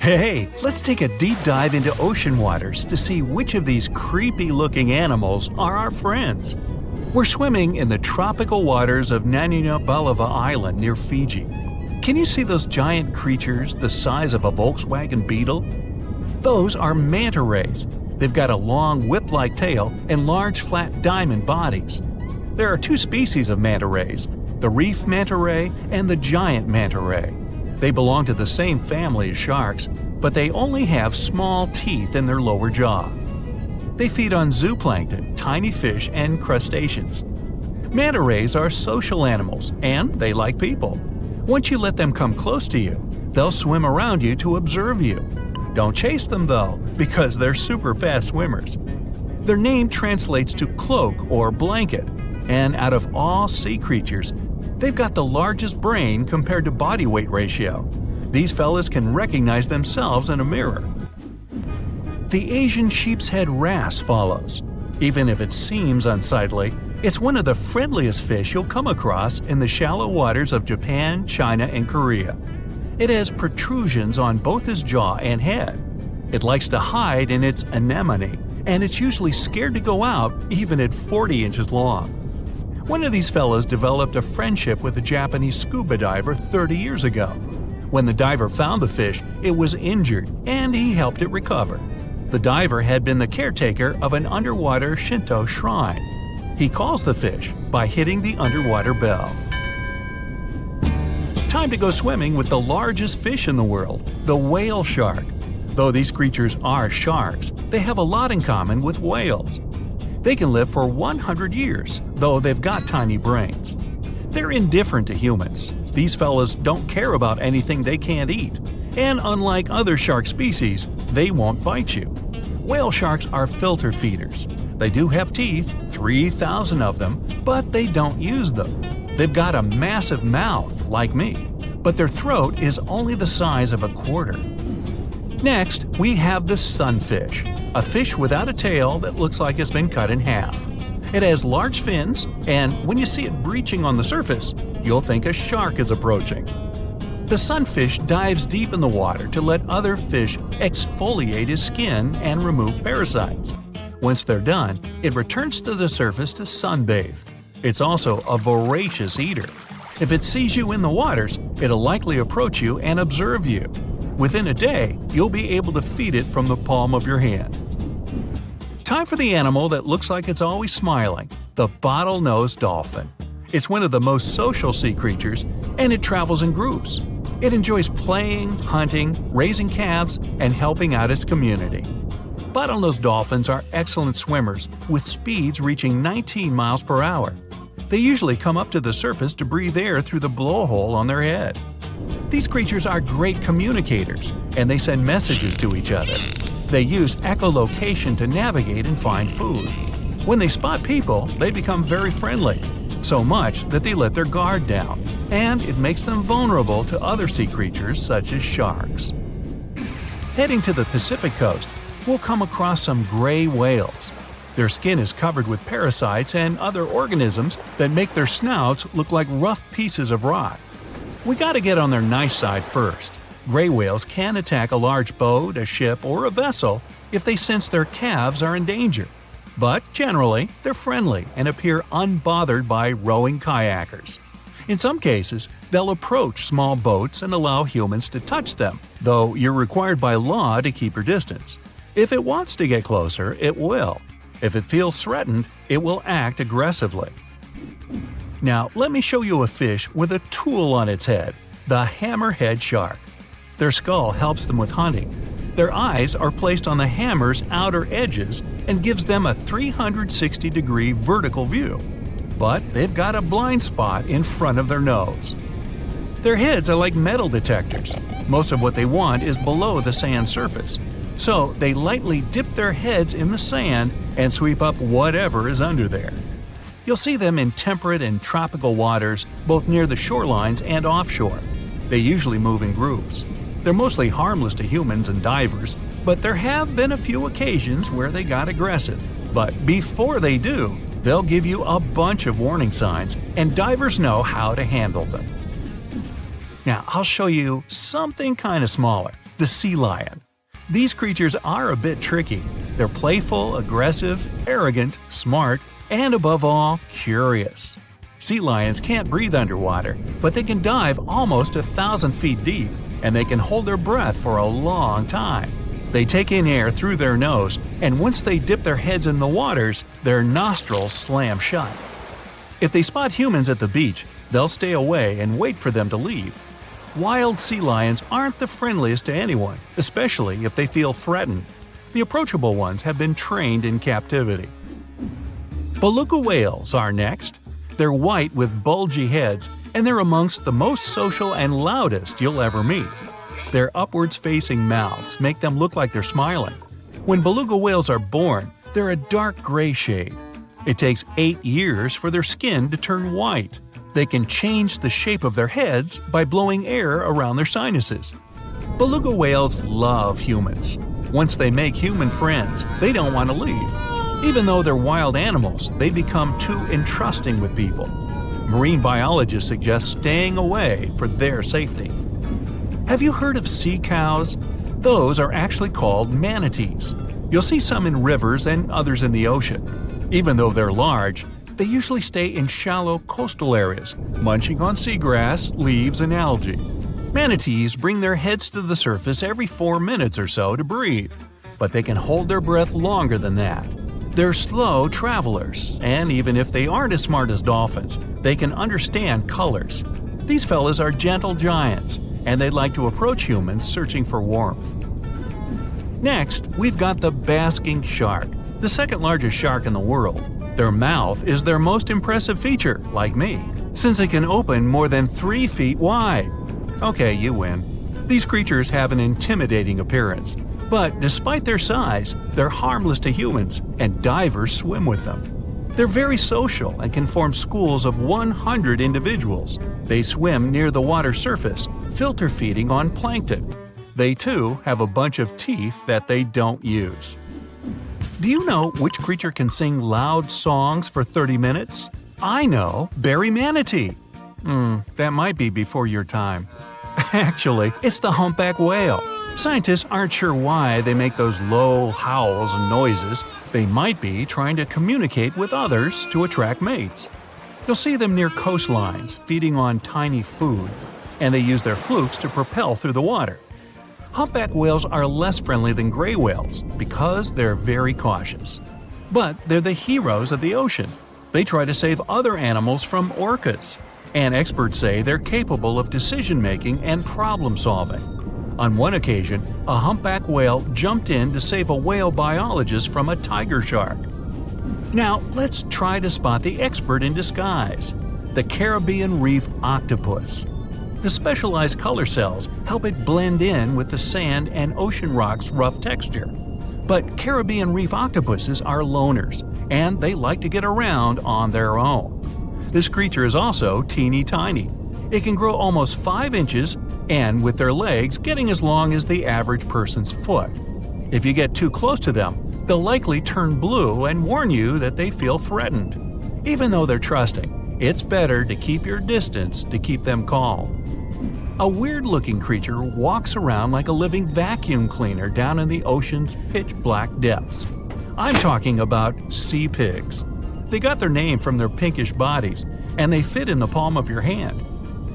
Hey, let's take a deep dive into ocean waters to see which of these creepy-looking animals are our friends. We're swimming in the tropical waters of Nanina-Balava Island near Fiji. Can you see those giant creatures the size of a Volkswagen Beetle? Those are manta rays. They've got a long whip-like tail and large flat diamond bodies. There are 2 species of manta rays, the reef manta ray and the giant manta ray. They belong to the same family as sharks, but they only have small teeth in their lower jaw. They feed on zooplankton, tiny fish, and crustaceans. Manta rays are social animals, and they like people. Once you let them come close to you, they'll swim around you to observe you. Don't chase them though, because they're super fast swimmers. Their name translates to cloak or blanket, and out of all sea creatures, they've got the largest brain compared to body weight ratio. These fellas can recognize themselves in a mirror. The Asian sheep's head wrasse follows. Even if it seems unsightly, it's one of the friendliest fish you'll come across in the shallow waters of Japan, China, and Korea. It has protrusions on both its jaw and head. It likes to hide in its anemone, and it's usually scared to go out even at 40 inches long. One of these fellows developed a friendship with a Japanese scuba diver 30 years ago. When the diver found the fish, it was injured, and he helped it recover. The diver had been the caretaker of an underwater Shinto shrine. He calls the fish by hitting the underwater bell. Time to go swimming with the largest fish in the world, the whale shark. Though these creatures are sharks, they have a lot in common with whales. They can live for 100 years, though they've got tiny brains. They're indifferent to humans. These fellows don't care about anything they can't eat. And unlike other shark species, they won't bite you. Whale sharks are filter feeders. They do have teeth, 3,000 of them, but they don't use them. They've got a massive mouth, like me, but their throat is only the size of a quarter. Next, we have the sunfish, a fish without a tail that looks like it's been cut in half. It has large fins, and when you see it breaching on the surface, you'll think a shark is approaching. The sunfish dives deep in the water to let other fish exfoliate his skin and remove parasites. Once they're done, it returns to the surface to sunbathe. It's also a voracious eater. If it sees you in the waters, it'll likely approach you and observe you. Within a day, you'll be able to feed it from the palm of your hand. Time for the animal that looks like it's always smiling, the bottlenose dolphin. It's one of the most social sea creatures, and it travels in groups. It enjoys playing, hunting, raising calves, and helping out its community. Bottlenose dolphins are excellent swimmers, with speeds reaching 19 miles per hour. They usually come up to the surface to breathe air through the blowhole on their head. These creatures are great communicators, and they send messages to each other. They use echolocation to navigate and find food. When they spot people, they become very friendly, so much that they let their guard down, and it makes them vulnerable to other sea creatures such as sharks. Heading to the Pacific coast, we'll come across some gray whales. Their skin is covered with parasites and other organisms that make their snouts look like rough pieces of rock. We gotta get on their nice side first. Gray whales can attack a large boat, a ship, or a vessel if they sense their calves are in danger. But generally, they're friendly and appear unbothered by rowing kayakers. In some cases, they'll approach small boats and allow humans to touch them, though you're required by law to keep your distance. If it wants to get closer, it will. If it feels threatened, it will act aggressively. Now, let me show you a fish with a tool on its head, the hammerhead shark. Their skull helps them with hunting. Their eyes are placed on the hammer's outer edges and gives them a 360-degree vertical view. But they've got a blind spot in front of their nose. Their heads are like metal detectors. Most of what they want is below the sand surface. So they lightly dip their heads in the sand and sweep up whatever is under there. You'll see them in temperate and tropical waters, both near the shorelines and offshore. They usually move in groups. They're mostly harmless to humans and divers, but there have been a few occasions where they got aggressive. But before they do, they'll give you a bunch of warning signs, and divers know how to handle them. Now, I'll show you something kind of smaller, the sea lion. These creatures are a bit tricky. They're playful, aggressive, arrogant, smart, and above all, curious. Sea lions can't breathe underwater, but they can dive almost 1,000 feet deep, and they can hold their breath for a long time. They take in air through their nose, and once they dip their heads in the waters, their nostrils slam shut. If they spot humans at the beach, they'll stay away and wait for them to leave. Wild sea lions aren't the friendliest to anyone, especially if they feel threatened. The approachable ones have been trained in captivity. Beluga whales are next. They're white with bulgy heads, and they're amongst the most social and loudest you'll ever meet. Their upwards-facing mouths make them look like they're smiling. When beluga whales are born, they're a dark gray shade. It takes 8 years for their skin to turn white. They can change the shape of their heads by blowing air around their sinuses. Beluga whales love humans. Once they make human friends, they don't want to leave. Even though they're wild animals, they become too entrusting with people. Marine biologists suggest staying away for their safety. Have you heard of sea cows? Those are actually called manatees. You'll see some in rivers and others in the ocean. Even though they're large, they usually stay in shallow coastal areas, munching on seagrass, leaves, and algae. Manatees bring their heads to the surface every 4 minutes or so to breathe, but they can hold their breath longer than that. They're slow travelers, and even if they aren't as smart as dolphins, they can understand colors. These fellas are gentle giants, and they like to approach humans searching for warmth. Next, we've got the basking shark, the second largest shark in the world. Their mouth is their most impressive feature, like me, since it can open more than 3 feet wide. Okay, you win. These creatures have an intimidating appearance, but despite their size, they're harmless to humans, and divers swim with them. They're very social and can form schools of 100 individuals. They swim near the water surface, filter feeding on plankton. They too have a bunch of teeth that they don't use. Do you know which creature can sing loud songs for 30 minutes? I know, berry manatee. That might be before your time. Actually, it's the humpback whale. Scientists aren't sure why they make those low howls and noises. They might be trying to communicate with others to attract mates. You'll see them near coastlines, feeding on tiny food, and they use their flukes to propel through the water. Humpback whales are less friendly than gray whales because they're very cautious. But they're the heroes of the ocean. They try to save other animals from orcas, and experts say they're capable of decision-making and problem-solving. On one occasion, a humpback whale jumped in to save a whale biologist from a tiger shark. Now, let's try to spot the expert in disguise, the Caribbean reef octopus. The specialized color cells help it blend in with the sand and ocean rock's rough texture. But Caribbean reef octopuses are loners, and they like to get around on their own. This creature is also teeny tiny. It can grow almost 5 inches, and with their legs getting as long as the average person's foot. If you get too close to them, they'll likely turn blue and warn you that they feel threatened. Even though they're trusting, it's better to keep your distance to keep them calm. A weird-looking creature walks around like a living vacuum cleaner down in the ocean's pitch-black depths. I'm talking about sea pigs. They got their name from their pinkish bodies, and they fit in the palm of your hand.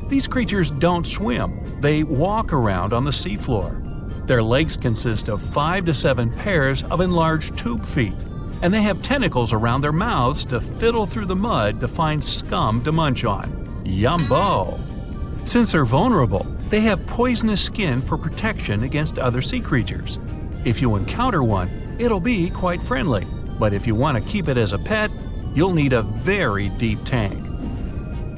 These creatures don't swim, they walk around on the seafloor. Their legs consist of 5 to 7 pairs of enlarged tube feet, and they have tentacles around their mouths to fiddle through the mud to find scum to munch on. Yumbo! Since they're vulnerable, they have poisonous skin for protection against other sea creatures. If you encounter one, it'll be quite friendly, but if you want to keep it as a pet, you'll need a very deep tank.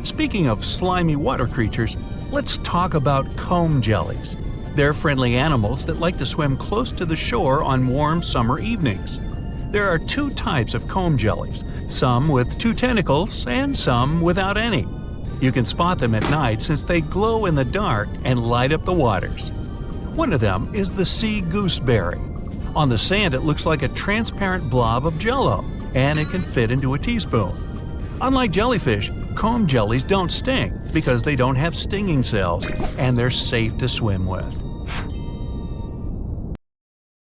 Speaking of slimy water creatures, let's talk about comb jellies. They're friendly animals that like to swim close to the shore on warm summer evenings. There are 2 types of comb jellies, some with 2 tentacles and some without any. You can spot them at night since they glow in the dark and light up the waters. One of them is the sea gooseberry. On the sand, it looks like a transparent blob of jello, and it can fit into a teaspoon. Unlike jellyfish, comb jellies don't sting because they don't have stinging cells, and they're safe to swim with.